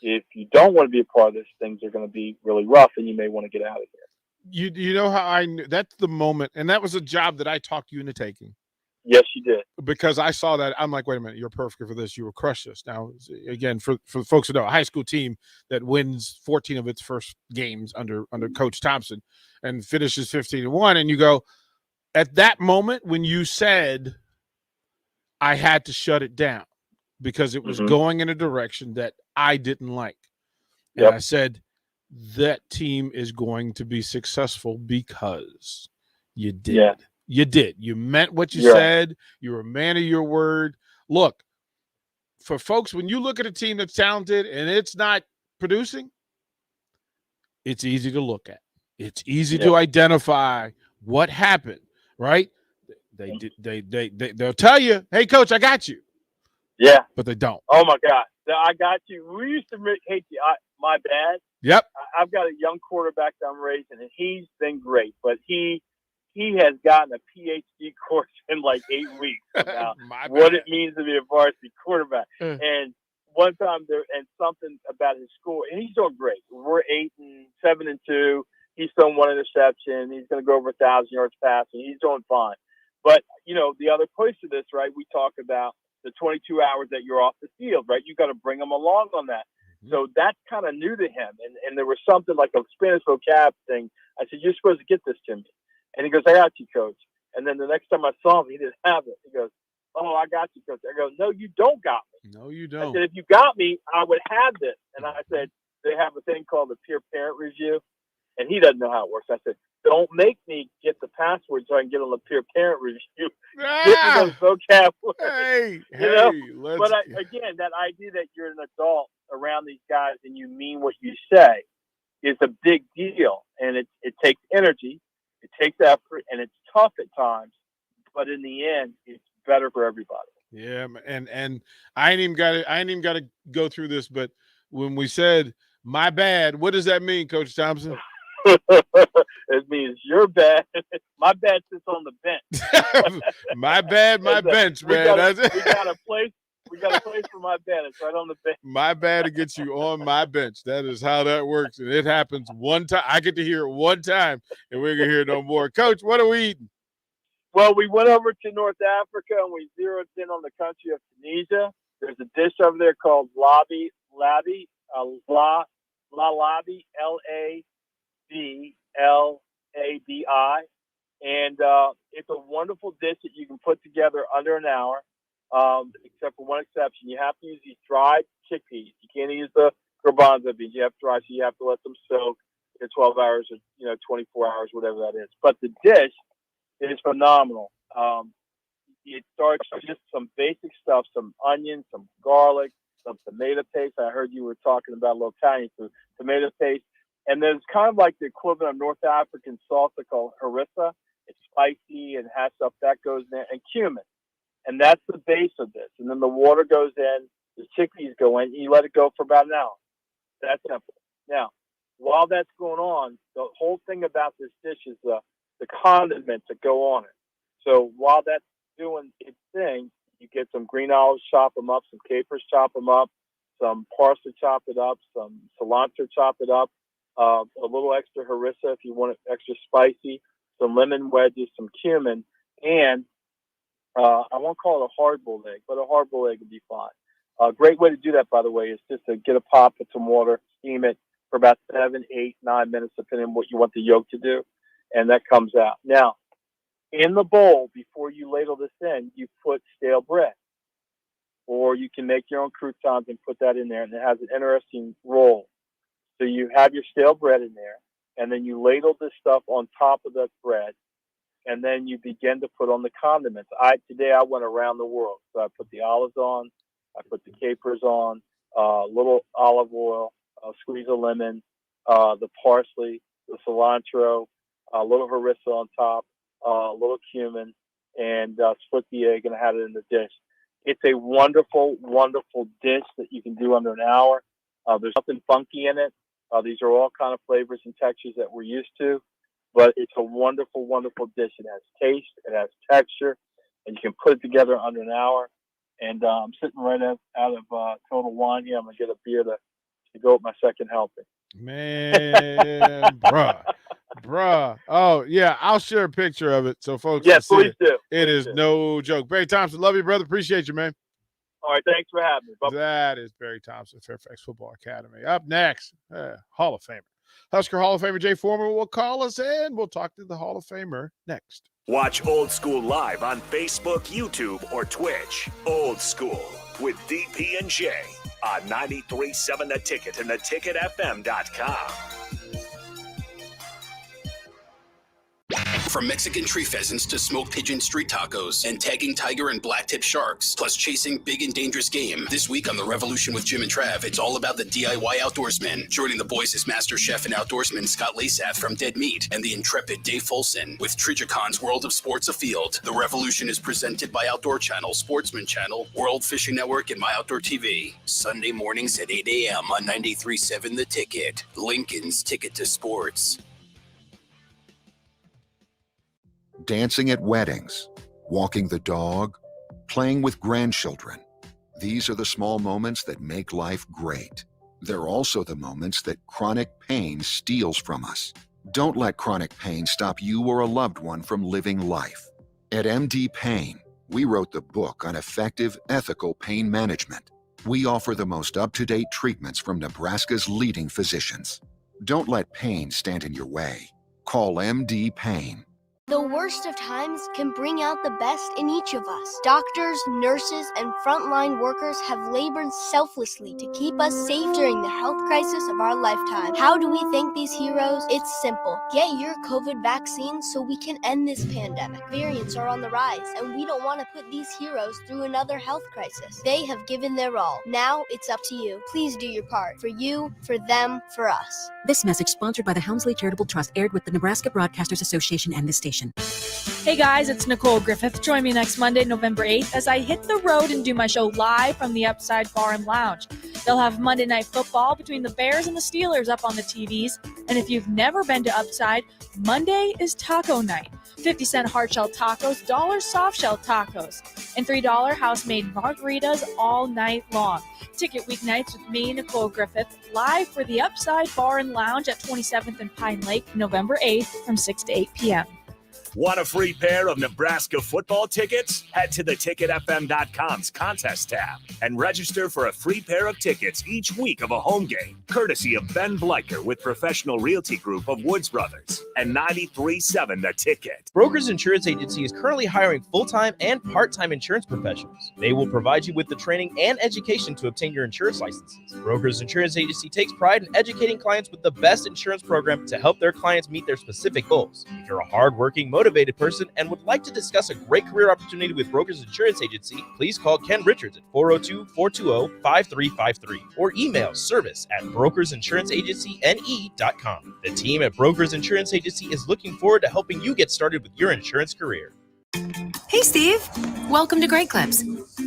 if you don't want to be a part of this, things are going to be really rough, and you may want to get out of here. You know how I knew that's the moment, and that was a job that I talked you into taking. Yes, you did. Because I saw that. I'm like, wait a minute, you're perfect for this. You will crush this. Now, again, for the folks who know, a high school team that wins 14 of its first games under Coach Thompson and finishes 15-1, and you go, at that moment when you said I had to shut it down because it was going in a direction that I didn't like. And I said, that team is going to be successful because you did. Yeah. You did. You meant what you said. You were a man of your word. Look, for folks, when you look at a team that's talented and it's not producing, it's easy to look at. It's easy to identify what happened, right? They'll tell you, hey, coach, I got you. Yeah. But they don't. Oh, my God. I got you. We used to hate you. My bad. Yep. I've got a young quarterback that I'm raising, and he's been great, but he has gotten a PhD course in like 8 weeks about what it means to be a varsity quarterback. And one time and something about his school, and he's doing great. We're 7-2. He's thrown 1 interception. He's going to go over 1,000 yards passing. He's doing fine. But, the other place of this, right, we talk about the 22 hours that you're off the field, right? You got to bring him along on that. So that's kind of new to him. And there was something like a Spanish vocab thing. I said, you're supposed to get this to me. And he goes, I got you, coach. And then the next time I saw him, he didn't have it. He goes, oh, I got you, coach. I go, no, you don't got me. No, you I don't. said, if you got me, I would have this. And I said, they have a thing called the peer parent review. And he doesn't know how it works. I said, don't make me get the password so I can get on the peer parent review. Get me those vocab words. But again, that idea that you're an adult around these guys and you mean what you say is a big deal. And it takes energy. It takes effort, and it's tough at times, but in the end, it's better for everybody. Yeah, and I ain't even got to go through this, but when we said my bad, what does that mean, Coach Thompson? It means you're bad. My bad sits on the bench. My bad, my bench, man. We got a place for my bed. It's right on the bench. My bad to get you on my bench. That is how that works. And it happens one time. I get to hear it one time, and we're going to hear it no more. Coach, what are we eating? Well, we went over to North Africa, and we zeroed in on the country of Tunisia. There's a dish over there called labi, L-A-B-L-A-D-I. And it's a wonderful dish that you can put together under an hour. Except for one exception, you have to use these dried chickpeas. You can't use the garbanzo beans. You have to dry, so you have to let them soak in 12 hours or 24 hours, whatever that is. But the dish is phenomenal. It starts with just some basic stuff: some onions, some garlic, some tomato paste. I heard you were talking about a little Italian food, tomato paste, and there's kind of like the equivalent of North African salsa called harissa. It's spicy and has stuff that goes in there, and cumin. And that's the base of this. And then the water goes in, the chickpeas go in, and you let it go for about an hour. That's simple. Now, while that's going on, the whole thing about this dish is the condiments that go on it. So while that's doing its thing, you get some green olives, chop them up, some capers, chop them up, some parsley, chop it up, some cilantro, chop it up, a little extra harissa if you want it extra spicy, some lemon wedges, some cumin, and I won't call it a hard-boiled egg, but a hard-boiled egg would be fine. A great way to do that, by the way, is just to get a pot, put some water, steam it for about 7, 8, 9 minutes, depending on what you want the yolk to do, and that comes out. Now, in the bowl, before you ladle this in, you put stale bread. Or you can make your own croutons and put that in there, and it has an interesting roll. So you have your stale bread in there, and then you ladle this stuff on top of that bread, and then you begin to put on the condiments. Today I went around the world. So I put the olives on, I put the capers on, a little olive oil, a squeeze of lemon, the parsley, the cilantro, a little harissa on top, a little cumin, and split the egg and had it in the dish. It's a wonderful, wonderful dish that you can do under an hour. There's nothing funky in it. These are all kind of flavors and textures that we're used to. But it's a wonderful, wonderful dish. It has taste, it has texture, and you can put it together under an hour. And I'm sitting right out of Total Wine here. I'm going to get a beer to to go with my second helping. Man, bruh. Oh, yeah, I'll share a picture of it so folks Yeah, can see please it. do. It is no joke. Barry Thompson, love you, brother. Appreciate you, man. All right, thanks for having me. Bye-bye. That is Barry Thompson, Fairfax Football Academy. Up next, Hall of Famer. Husker Hall of Famer Jay Foreman will call us in. We'll talk to the Hall of Famer next. Watch Old School live on Facebook, YouTube, or Twitch. Old School with DP and J on 93.7 The Ticket and theticketfm.com. From Mexican tree pheasants to smoked pigeon street tacos and tagging tiger and blacktip sharks, plus chasing big and dangerous game. This week on The Revolution with Jim and Trav, it's all about the DIY outdoorsman. Joining the boys is master chef and outdoorsman Scott Lasath from Dead Meat and the intrepid Dave Folson with Trijacon's World of Sports Afield. The Revolution is presented by Outdoor Channel, Sportsman Channel, World Fishing Network, and My Outdoor TV. Sunday mornings at 8 a.m. on 93.7 The Ticket, Lincoln's Ticket to Sports. Dancing at weddings, walking the dog, playing with grandchildren. These are the small moments that make life great. They're also the moments that chronic pain steals from us. Don't let chronic pain stop you or a loved one from living life. At MD Pain, we wrote the book on effective, ethical pain management. We offer the most up-to-date treatments from Nebraska's leading physicians. Don't let pain stand in your way. Call MD Pain. The worst of times can bring out the best in each of us. Doctors, nurses, and frontline workers have labored selflessly to keep us safe during the health crisis of our lifetime. How do we thank these heroes? It's simple. Get your COVID vaccine so we can end this pandemic. Variants are on the rise, and we don't want to put these heroes through another health crisis. They have given their all. Now it's up to you. Please do your part. For you, for them, for us. This message sponsored by the Helmsley Charitable Trust, aired with the Nebraska Broadcasters Association and this station. Hey guys, it's Nicole Griffith. Join me next Monday, November 8th, as I hit the road and do my show live from the Upside Bar and Lounge. They'll have Monday Night Football between the Bears and the Steelers up on the TVs. And if you've never been to Upside, Monday is taco night. 50-cent hard-shell tacos, $1 soft-shell tacos, and $3 house-made margaritas all night long. Ticket weeknights with me, Nicole Griffith, live for the Upside Bar and Lounge at 27th and Pine Lake, November 8th from 6 to 8 p.m. Want a free pair of Nebraska football tickets? Head to theticketfm.com's contest tab and register for a free pair of tickets each week of a home game, courtesy of Ben Bleicher with Professional Realty Group of Woods Brothers and 93.7 The Ticket. Brokers Insurance Agency is currently hiring full-time and part-time insurance professionals. They will provide you with the training and education to obtain your insurance licenses. Brokers Insurance Agency takes pride in educating clients with the best insurance program to help their clients meet their specific goals. If you're a hard-working, motivated person and would like to discuss a great career opportunity with Brokers Insurance Agency, please call Ken Richards at 402-420-5353 or email service@brokersinsuranceagencyne.com. The team at Brokers Insurance Agency is looking forward to helping you get started with your insurance career. Hey, Steve. Welcome to Great Clips.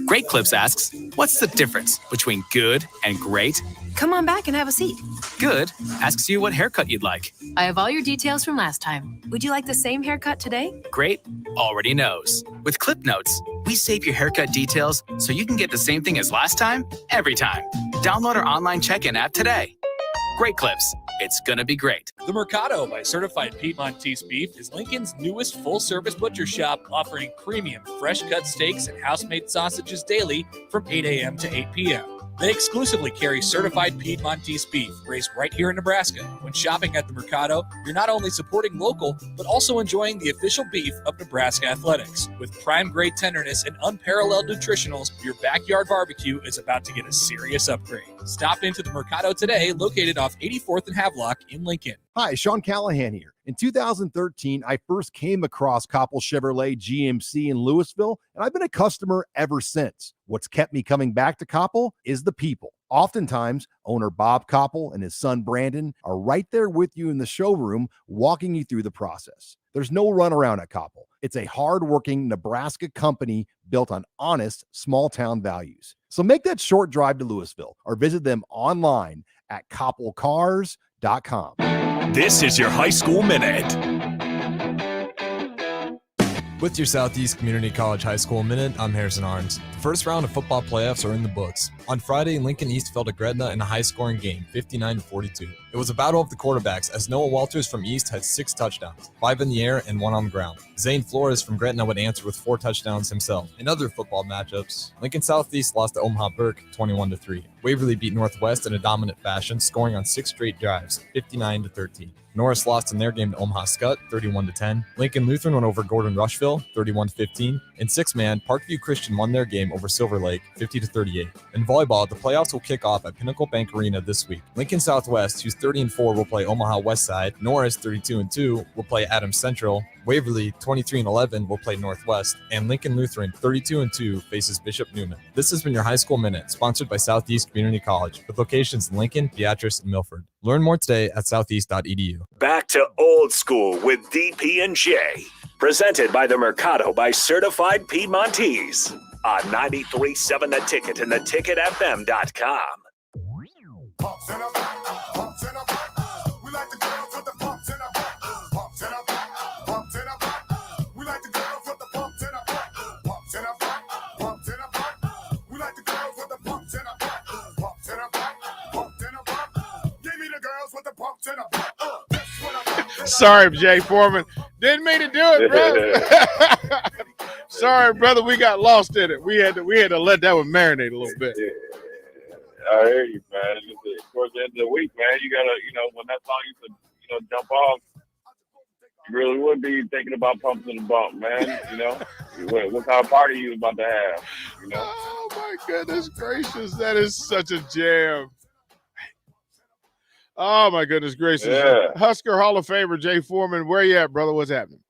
Great Clips asks, what's the difference between good and great? Come on back and have a seat. Good asks you what haircut you'd like. I have all your details from last time. Would you like the same haircut today? Great already knows. With Clip Notes, we save your haircut details so you can get the same thing as last time, every time. Download our online check-in app today. Great Clips. It's gonna be great. The Mercado by Certified Piedmontese Beef is Lincoln's newest full-service butcher shop, offering premium fresh-cut steaks and house-made sausages daily from 8 a.m. to 8 p.m. They exclusively carry certified Piedmontese beef raised right here in Nebraska. When shopping at the Mercado, you're not only supporting local, but also enjoying the official beef of Nebraska Athletics. With prime-grade tenderness and unparalleled nutritionals, your backyard barbecue is about to get a serious upgrade. Stop into the Mercado today, located off 84th and Havelock in Lincoln. Hi, Sean Callahan here. In 2013, I first came across Koppel Chevrolet GMC in Louisville, and I've been a customer ever since. What's kept me coming back to Koppel is the people. Oftentimes, owner Bob Koppel and his son Brandon are right there with you in the showroom, walking you through the process. There's no runaround at Koppel. It's a hardworking Nebraska company built on honest, small-town values. So make that short drive to Louisville or visit them online at koppelcars.com. This is your High School Minute. With your Southeast Community College High School Minute, I'm Harrison Arns. The first round of football playoffs are in the books. On Friday, Lincoln East fell to Gretna in a high-scoring game, 59-42. It was a battle of the quarterbacks as Noah Walters from East had 6 touchdowns, 5 in the air and 1 on the ground. Zane Flores from Gretna would answer with 4 touchdowns himself. In other football matchups, Lincoln Southeast lost to Omaha Burke 21-3. Waverly beat Northwest in a dominant fashion, scoring on 6 straight drives, 59-13. Norris lost in their game to Omaha Skutt, 31-10. Lincoln Lutheran went over Gordon Rushville, 31-15. In 6-man, Parkview Christian won their game over Silver Lake, 50-38. In volleyball, the playoffs will kick off at Pinnacle Bank Arena this week. Lincoln Southwest, who's 30-4, will play Omaha Westside. Norris, 32-2, will play Adams Central. Waverly, 23-11, will play Northwest, and Lincoln Lutheran, 32-2, faces Bishop Newman. This has been your High School Minute, sponsored by Southeast Community College, with locations in Lincoln, Beatrice, and Milford. Learn more today at southeast.edu. Back to old school with DP and J, presented by the Mercado by Certified Piedmontese on 93.7 The Ticket and theticketfm.com. Sorry, Jay Foreman. Didn't mean to do it, brother. Sorry, brother. We got lost in it. We had to let that one marinate a little bit. I hear you, man. Towards the end of the week, man, you gotta, when that song used to, jump off, you really would be thinking about pumps in the bump, man. What kind of party you about to have? Oh my goodness gracious, that is such a jam. Oh my goodness gracious. Yeah. Husker Hall of Famer Jay Foreman, where you at, brother? What's happening?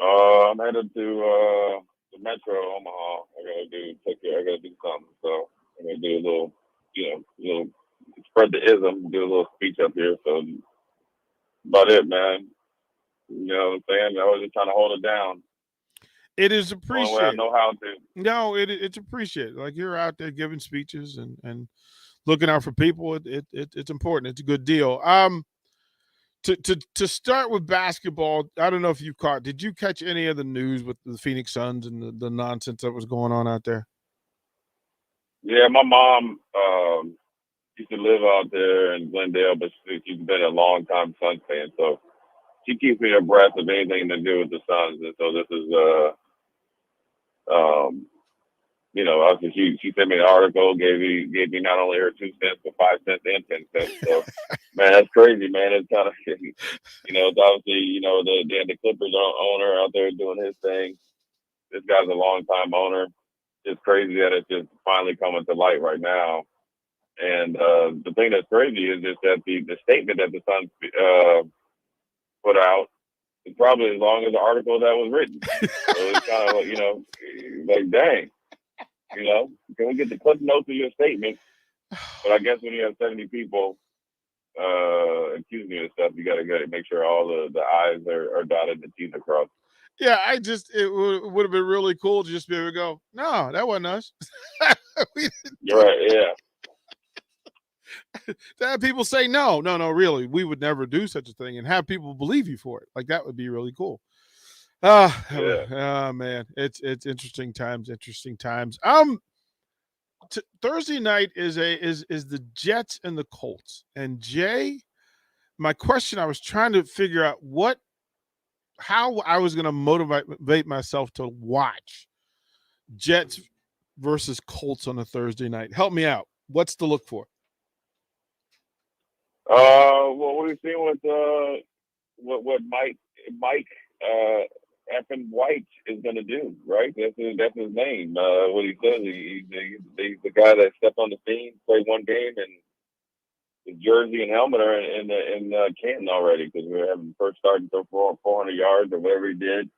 I'm headed to the Metro Omaha. I gotta do something. So I'm gonna do a little spread the ism, do a little speech up here. So about it, man. You know what I'm saying? I was just trying to hold it down. It is One way I appreciated. know how to. No, it's appreciated. Like, you're out there giving speeches and looking out for people. It's important. It's a good deal. To start with basketball, I don't know if you caught. Did you catch any of the news with the Phoenix Suns and the nonsense that was going on out there? Yeah, my mom used to live out there in Glendale, but she's been a long time Suns fan, so she keeps me abreast of anything to do with the Suns. And so this is obviously she sent me an article, gave me not only her 2 cents, but 5 cents and 10 cents. So, man, that's crazy, man. It's kind of, it's obviously, the Clippers owner out there doing his thing. This guy's a long-time owner. It's crazy that it's just finally coming to light right now. And the thing that's crazy is just that the statement that the Suns put out is probably as long as the article that was written. So it's kind of like, dang. Can we get the clip notes of your statement? But I guess when you have 70 people accusing you of stuff, you got to make sure all the I's are dotted and the T's are crossed. Yeah, it would have been really cool to just be able to go, no, that wasn't us. You're right, yeah. To have people say, no, really, we would never do such a thing, and have people believe you for it. Like, that would be really cool. Oh man, it's interesting times. Thursday night is the Jets and the Colts. And Jay, my question, I was trying to figure out how I was going to motivate myself to watch Jets versus Colts on a Thursday night. Help me out. What's to look for? Well, we've seen what Mike effing White is going to do, right? That's his name. What he says, he's the guy that stepped on the scene, played one game, and his jersey and helmet are in Canton already, because we were having first start and throw for 400 yards or whatever he did.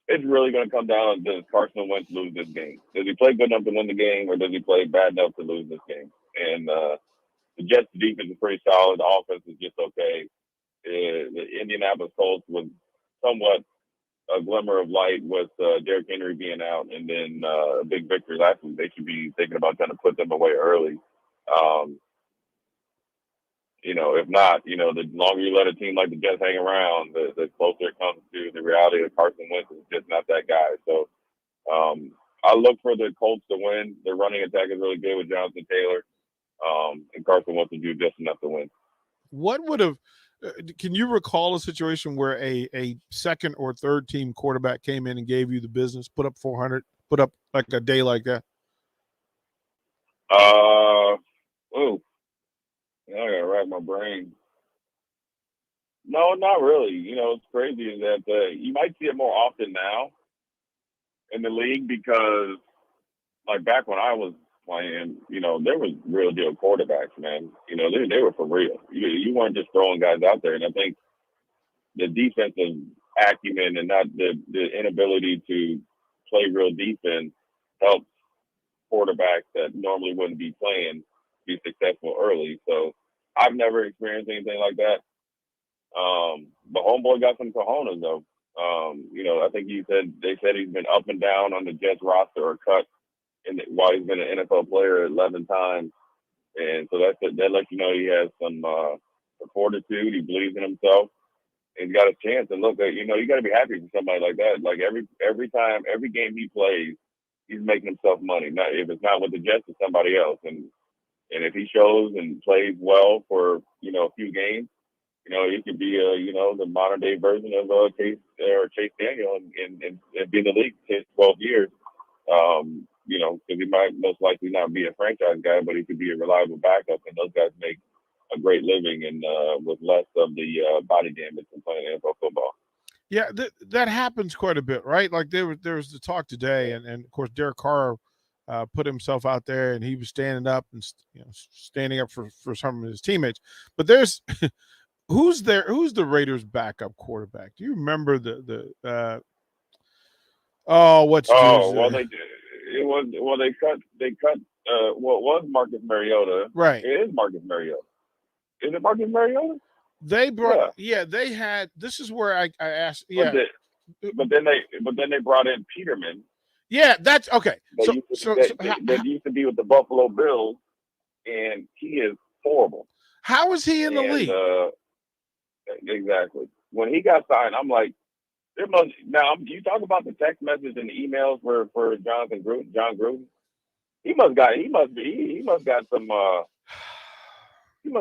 It's really going to come down to, does Carson Wentz lose this game? Does he play good enough to win the game, or does he play bad enough to lose this game? And the Jets' defense is pretty solid. The offense is just okay. The Indianapolis Colts was somewhat a glimmer of light with Derrick Henry being out, and then a big victory last week. They should be thinking about trying to put them away early. if not, the longer you let a team like the Jets hang around, the closer it comes to the reality that Carson Wentz is just not that guy. So I look for the Colts to win. Their running attack is really good with Jonathan Taylor, and Carson Wentz will do just enough to win. What would have can you recall a situation where a second or third team quarterback came in and gave you the business, put up 400, put up like a day like that? I gotta rack my brain. No, not really. What's crazy is that you might see it more often now in the league because, like back when I was playing, there was real deal quarterbacks, man. They were for real. You weren't just throwing guys out there. And I think the defensive acumen and not the inability to play real defense helps quarterbacks that normally wouldn't be playing be successful early. So I've never experienced anything like that. But homeboy got some cojones though. I think they said he's been up and down on the Jets roster or cut while he's been an NFL player 11 times. And so that lets you know he has some fortitude. He believes in himself. And he's got a chance. And look, you got to be happy for somebody like that. Like every time, every game he plays, he's making himself money. Not if it's not with the Jets, it's somebody else. And if he shows and plays well for a few games, he could be the modern day version of Chase Daniel and be in the league 10, 12 years. Because he might most likely not be a franchise guy, but he could be a reliable backup. And those guys make a great living and with less of the body damage than playing NFL football. Yeah, that happens quite a bit, right? Like there was the talk today, and of course Derek Carr put himself out there, and he was standing up and standing up for some of his teammates. But there's who's the Raiders' backup quarterback? Do you remember what's well they cut what was Marcus Mariota. Right. It is Marcus Mariota. Is it Marcus Mariota? They brought they had this is where I asked but then they brought in Peterman. Yeah, that's okay. That used to be with the Buffalo Bills, and he is horrible. How is he in the league? Exactly. When he got signed, I'm like, now you talk about the text message and the emails for John Gruden. He must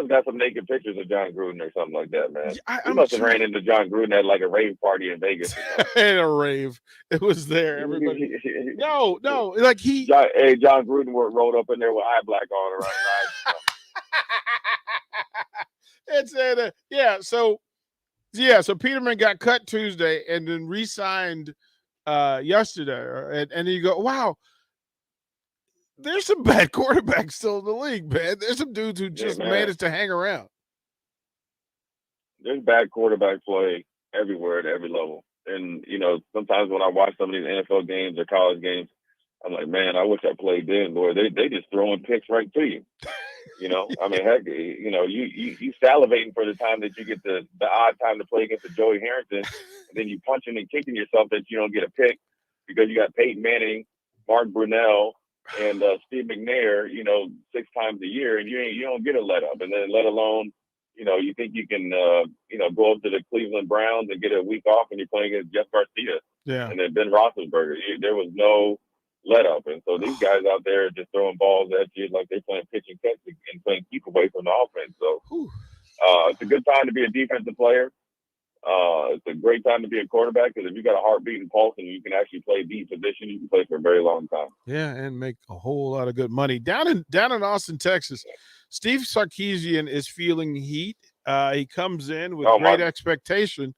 got some naked pictures of John Gruden or something like that, man. He must have ran into John Gruden at like a rave party in Vegas. At a rave, it was there. Everybody. No, like John Gruden rolled up in there with eye black on around. So Peterman got cut Tuesday and then re-signed yesterday, and you go, wow. There's some bad quarterbacks still in the league, man. There's some dudes who just managed to hang around. There's bad quarterback play everywhere at every level. And, sometimes when I watch some of these NFL games or college games, I'm like, man, I wish I played then, boy. They just throwing picks right to you. I mean, heck, you salivating for the time that you get the odd time to play against the Joey Harrington, and then you punching and kicking yourself that you don't get a pick because you got Peyton Manning, Mark Brunell, and Steve McNair, 6 times a year, and you don't get a let up. And then let alone, you think you can, go up to the Cleveland Browns and get a week off and you're playing against Jeff Garcia. Yeah. And then Ben Roethlisberger. There was no let up. And so these guys out there are just throwing balls at you like they're playing pitch and catch and playing keep away from the offense. So it's a good time to be a defensive player. It's a great time to be a quarterback because if you got a heartbeat and pulse and you can actually play deep position, you can play for a very long time. Yeah, and make a whole lot of good money. Down in Austin, Texas, Steve Sarkisian is feeling heat. He comes in with great expectation.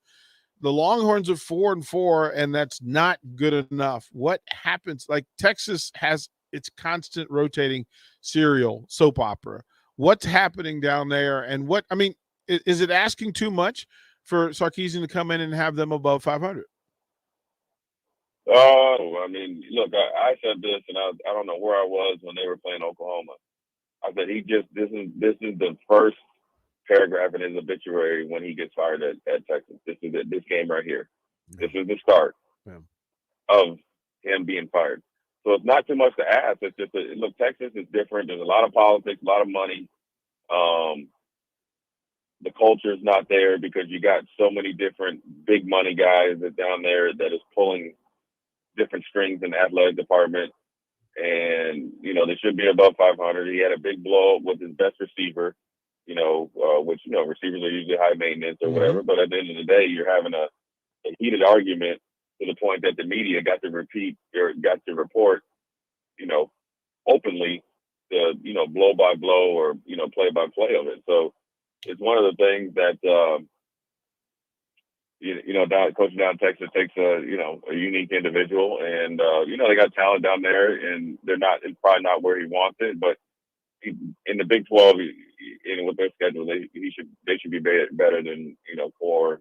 The Longhorns are 4-4, and that's not good enough. What happens? Like Texas has its constant rotating serial soap opera. What's happening down there? And is it asking too much for Sarkisian to come in and have them above 500? I mean, look, I said this, and I don't know where I was when they were playing Oklahoma. I said this is the first paragraph in his obituary when he gets fired at Texas. This is this game right here. Yeah. This is the start of him being fired. So it's not too much to ask. It's just look, Texas is different. There's a lot of politics, a lot of money. the culture is not there because you got so many different big money guys that down there that is pulling different strings in the athletic department. And, you know, they should be above 500. He had a big blow up with his best receiver, you know, which, you know, receivers are usually high maintenance or whatever. But at the end of the day, you're having a heated argument to the point that the media got to report, you know, openly the, you know, blow by blow or, you know, play by play of it. So it's one of the things that, you know, coaching down in Texas takes a unique individual, and you know, they got talent down there, and it's probably not where he wants it, but in the Big 12, and with their schedule, they should be better than, you know, 4-4.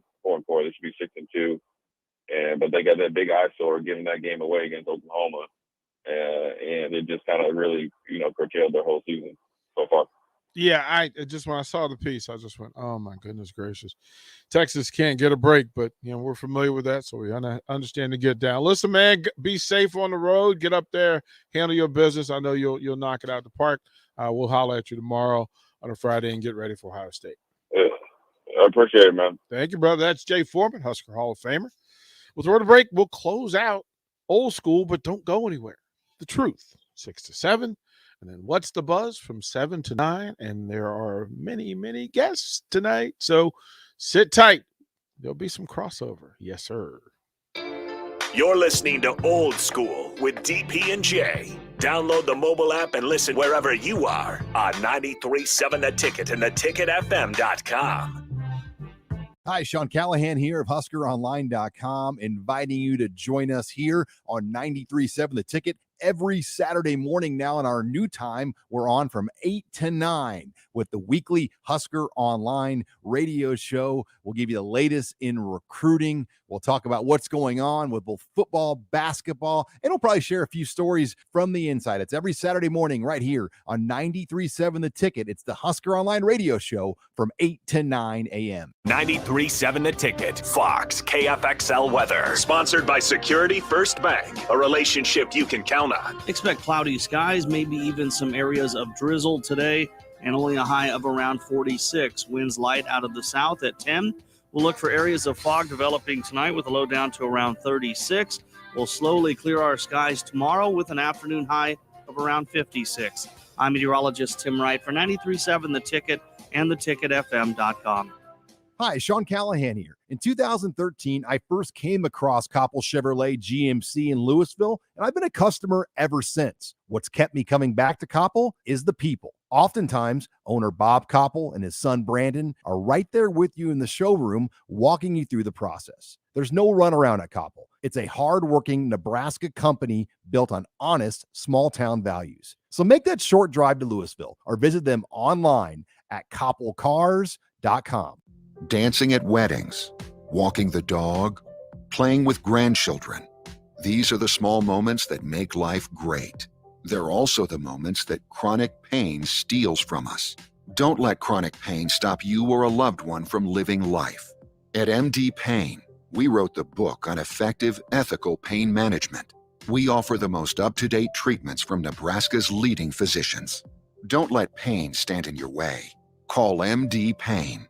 They should be 6-2, but they got that big eyesore giving that game away against Oklahoma, and it just kind of really, you know, curtailed their whole season so far. Yeah, when I saw the piece, I just went, oh my goodness gracious. Texas can't get a break, but you know, we're familiar with that, so we understand to get down. Listen, man, be safe on the road. Get up there, handle your business. I know you'll knock it out the park. We'll holler at you tomorrow on a Friday and get ready for Ohio State. Yeah, I appreciate it, man. Thank you, brother. That's Jay Foreman, Husker Hall of Famer. We'll throw the break. We'll close out old school, but don't go anywhere. The Truth, 6 to 7. And then What's the Buzz from 7 to 9. And there are many, many guests tonight. So sit tight. There'll be some crossover. Yes, sir. You're listening to Old School with DP and J. Download the mobile app and listen wherever you are on 93.7 The Ticket and theticketfm.com. Hi, Sean Callahan here of HuskerOnline.com, inviting you to join us here on 93.7 The Ticket every Saturday morning now in our new time. We're on from 8 to 9 with the weekly Husker Online radio show. We'll give you the latest in recruiting. We'll talk about what's going on with both football, basketball, and we'll probably share a few stories from the inside. It's every Saturday morning right here on 93.7 The Ticket. It's the Husker Online radio show from 8 to 9 a.m. 93.7 The Ticket, Fox, KFXL weather. Sponsored by Security First Bank, a relationship you can count on. Expect cloudy skies, maybe even some areas of drizzle today, and only a high of around 46. Winds light out of the south at 10. We'll look for areas of fog developing tonight with a low down to around 36. We'll slowly clear our skies tomorrow with an afternoon high of around 56. I'm meteorologist Tim Wright for 93.7 The Ticket and theticketfm.com. Hi, Sean Callahan here. In 2013, I first came across Koppel Chevrolet GMC in Louisville, and I've been a customer ever since. What's kept me coming back to Koppel is the people. Oftentimes, owner Bob Koppel and his son Brandon are right there with you in the showroom, walking you through the process. There's no runaround at Koppel. It's a hardworking Nebraska company built on honest, small-town values. So make that short drive to Louisville or visit them online at koppelcars.com. Dancing at weddings, walking the dog, playing with grandchildren. These are the small moments that make life great. They're also the moments that chronic pain steals from us. Don't let chronic pain stop you or a loved one from living life. At MD Pain, we wrote the book on effective, ethical pain management. We offer the most up-to-date treatments from Nebraska's leading physicians. Don't let pain stand in your way. Call MD Pain.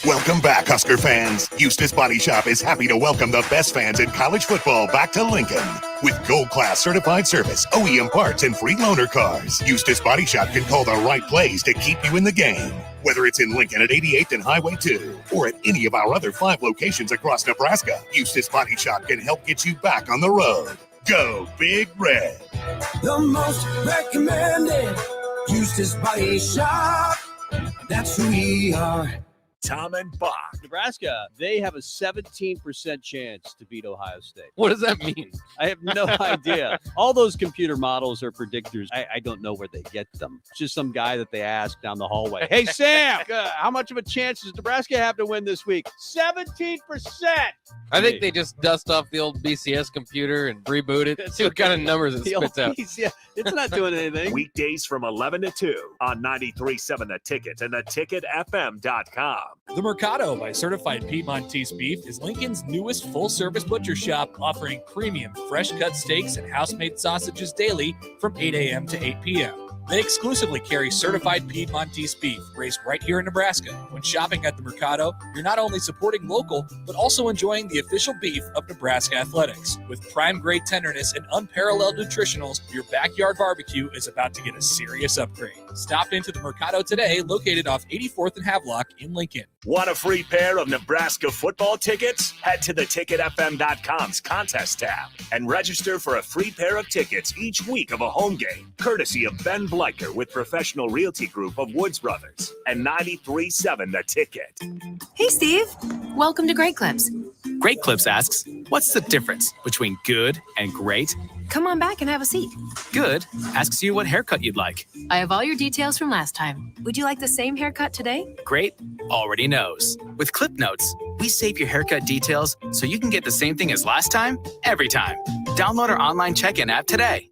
Welcome back, Husker fans. Eustace Body Shop is happy to welcome the best fans in college football back to Lincoln. With gold-class certified service, OEM parts, and free loaner cars, Eustace Body Shop can call the right plays to keep you in the game. Whether it's in Lincoln at 88th and Highway 2 or at any of our other 5 locations across Nebraska, Eustace Body Shop can help get you back on the road. Go Big Red. The most recommended Eustace Body Shop. That's who we are. Tom and Bob. Nebraska, they have a 17% chance to beat Ohio State. What does that mean? I have no idea. All those computer models are predictors. I don't know where they get them. It's just some guy that they ask down the hallway. Hey, Sam, how much of a chance does Nebraska have to win this week? 17%. I think they just dust off the old BCS computer and reboot it. See what kind of numbers it spits out. Yeah, it's not doing anything. Weekdays from 11 to 2 on 93.7 The Ticket and theticketfm.com. The Mercado by Certified Piedmontese Beef is Lincoln's newest full-service butcher shop, offering premium fresh-cut steaks and house-made sausages daily from 8 a.m. to 8 p.m. They exclusively carry certified Piedmontese beef raised right here in Nebraska. When shopping at the Mercado, you're not only supporting local, but also enjoying the official beef of Nebraska Athletics. With prime grade tenderness and unparalleled nutritionals, your backyard barbecue is about to get a serious upgrade. Stop into the Mercado today, located off 84th and Havelock in Lincoln. Want a free pair of Nebraska football tickets? Head to the ticketfm.com's contest tab and register for a free pair of tickets each week of a home game, courtesy of Ben Bleicher with Professional Realty Group of Woods Brothers and 93.7 The Ticket. Hey, Steve. Welcome to Great Clips. Great Clips asks, what's the difference between good and great? Come on back and have a seat. Good asks you what haircut you'd like. I have all your details from last time. Would you like the same haircut today? Great already knows. With Clip Notes, we save your haircut details so you can get the same thing as last time, every time. Download our online check-in app today.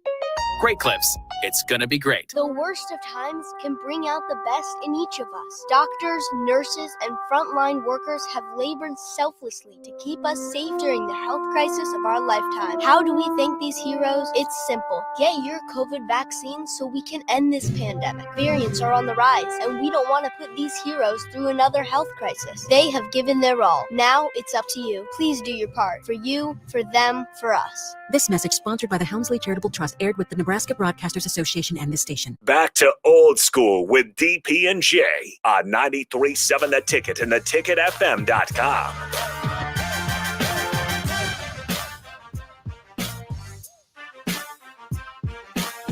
Great Clips. It's gonna be great. The worst of times can bring out the best in each of us. Doctors, nurses, and frontline workers have labored selflessly to keep us safe during the health crisis of our lifetime. How do we thank these heroes? It's simple. Get your COVID vaccine so we can end this pandemic. Variants are on the rise, and we don't want to put these heroes through another health crisis. They have given their all. Now it's up to you. Please do your part. For you, for them, for us. This message sponsored by the Helmsley Charitable Trust, aired with the Nebraska Broadcasters Association and this station. Back to old school with DP and J on 93.7 The Ticket and theticketfm.com.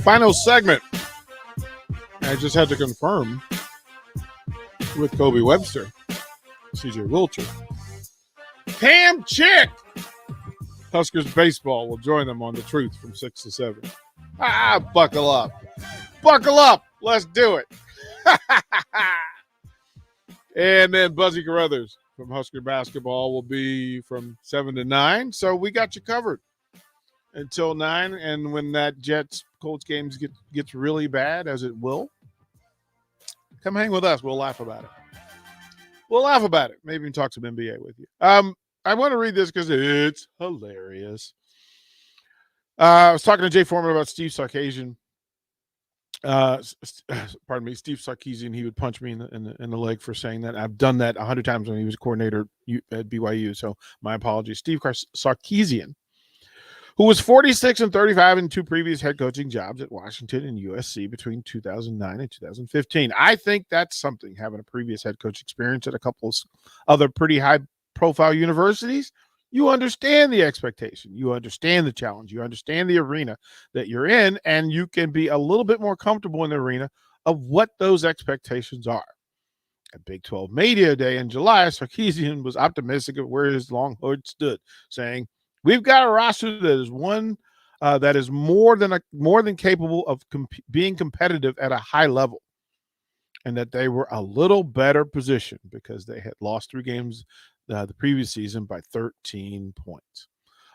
Final segment. I just had to confirm with Kobe Webster, CJ Wilcher. Cam Chick! Huskers baseball will join them on The Truth from 6 to 7. Buckle up. Buckle up. Let's do it. And then Buzzy Carruthers from Husker basketball will be from 7 to 9. So we got you covered until 9. And when that Jets-Colts games gets really bad, as it will, come hang with us. We'll laugh about it. We'll laugh about it. Maybe even talk some NBA with you. I want to read this because it's hilarious. I was talking to Jay Foreman about Steve Sarkisian. Pardon me, Steve Sarkisian. He would punch me in the leg for saying that. I've done that 100 times when he was a coordinator at BYU. So my apologies. Steve Sarkisian, who was 46-35 in 2 previous head coaching jobs at Washington and USC between 2009 and 2015. I think that's something, having a previous head coach experience at a couple of other pretty high-profile universities. You understand the expectation. You understand the challenge. You understand the arena that you're in, and you can be a little bit more comfortable in the arena of what those expectations are. At Big 12 Media Day in July, Sarkisian was optimistic of where his Longhorns stood, saying, "We've got a roster that is one that is more than capable of being competitive at a high level, and that they were a little better positioned because they had lost 3 games the previous season by 13 points.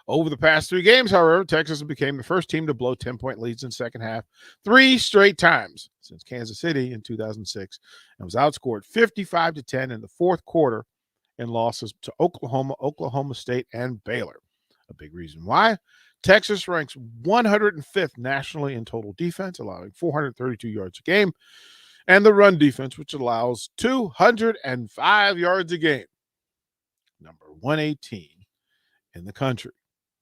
Over the past 3 games, however, Texas became the first team to blow 10-point leads in the second half 3 straight times since Kansas City in 2006, and was outscored 55-10 in the fourth quarter in losses to Oklahoma, Oklahoma State, and Baylor. A big reason why. Texas ranks 105th nationally in total defense, allowing 432 yards a game, and the run defense, which allows 205 yards a game. Number 118 in the country.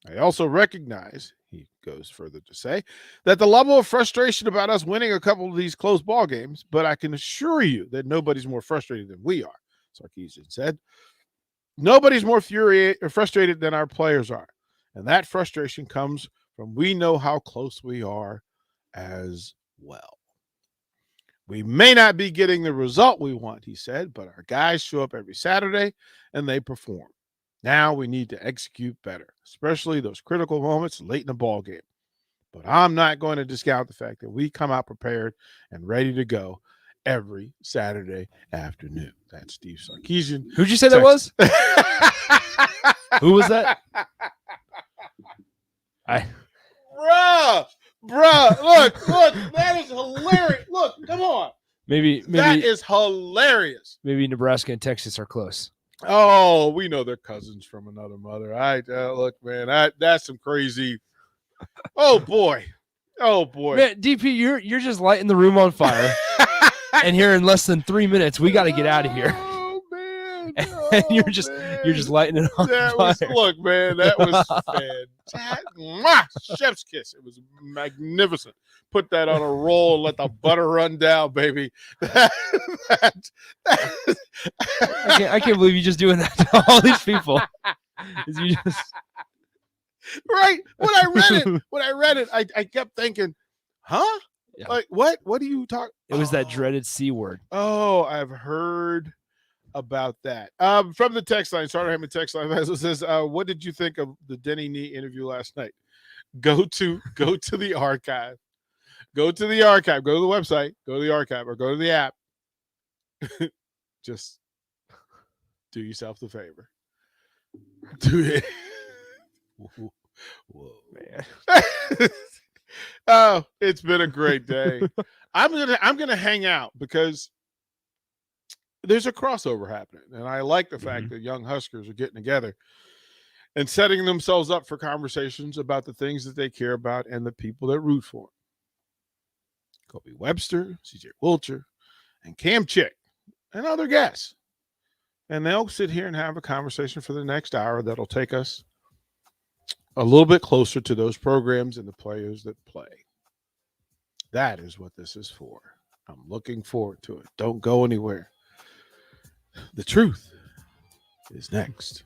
I also recognize, he goes further to say, that the level of frustration about us winning a couple of these close ball games, but I can assure you that nobody's more frustrated than we are, Sarkisian said. Nobody's more frustrated than our players are. And that frustration comes from we know how close we are as well. We may not be getting the result we want, he said, but our guys show up every Saturday and they perform. Now we need to execute better, especially those critical moments late in the ball game. But I'm not going to discount the fact that we come out prepared and ready to go every Saturday afternoon. That's Steve Sarkisian. Who'd you say that was? Who was that? Bruh, look, that is hilarious. Look, come on. Maybe that is hilarious. Maybe Nebraska and Texas are close. Oh, we know they're cousins from another mother. Look, man, that's some crazy. Oh boy, Oh boy, Man, DP, you're just lighting the room on fire. And here in less than 3 minutes, we got to get out of here. Oh man, and you're just lighting it on fire. Look, man, that was fantastic. Mwah! Chef's kiss. It was magnificent. Put that on a roll and let the butter run down, baby. I can't believe you're just doing that to all these people. You just... Right. When I read it, I kept thinking, huh? Yeah. Like, what? What do you talk? It was that dreaded C word. Oh, I've heard about that. From the text line, Starter Hammond text line says, what did you think of the Denny Nee interview last night? Go to the archive. Go to the archive. Go to the website. Go to the archive or go to the app. Just do yourself the favor. Do it. Whoa, man. Oh, it's been a great day. I'm gonna hang out because there's a crossover happening, and I like the fact that young Huskers are getting together and setting themselves up for conversations about the things that they care about and the people that root for them. Kobe Webster, CJ Wilcher, and Cam Chick, and other guests. And they'll sit here and have a conversation for the next hour that'll take us a little bit closer to those programs and the players that play. That is what this is for. I'm looking forward to it. Don't go anywhere. The truth is next.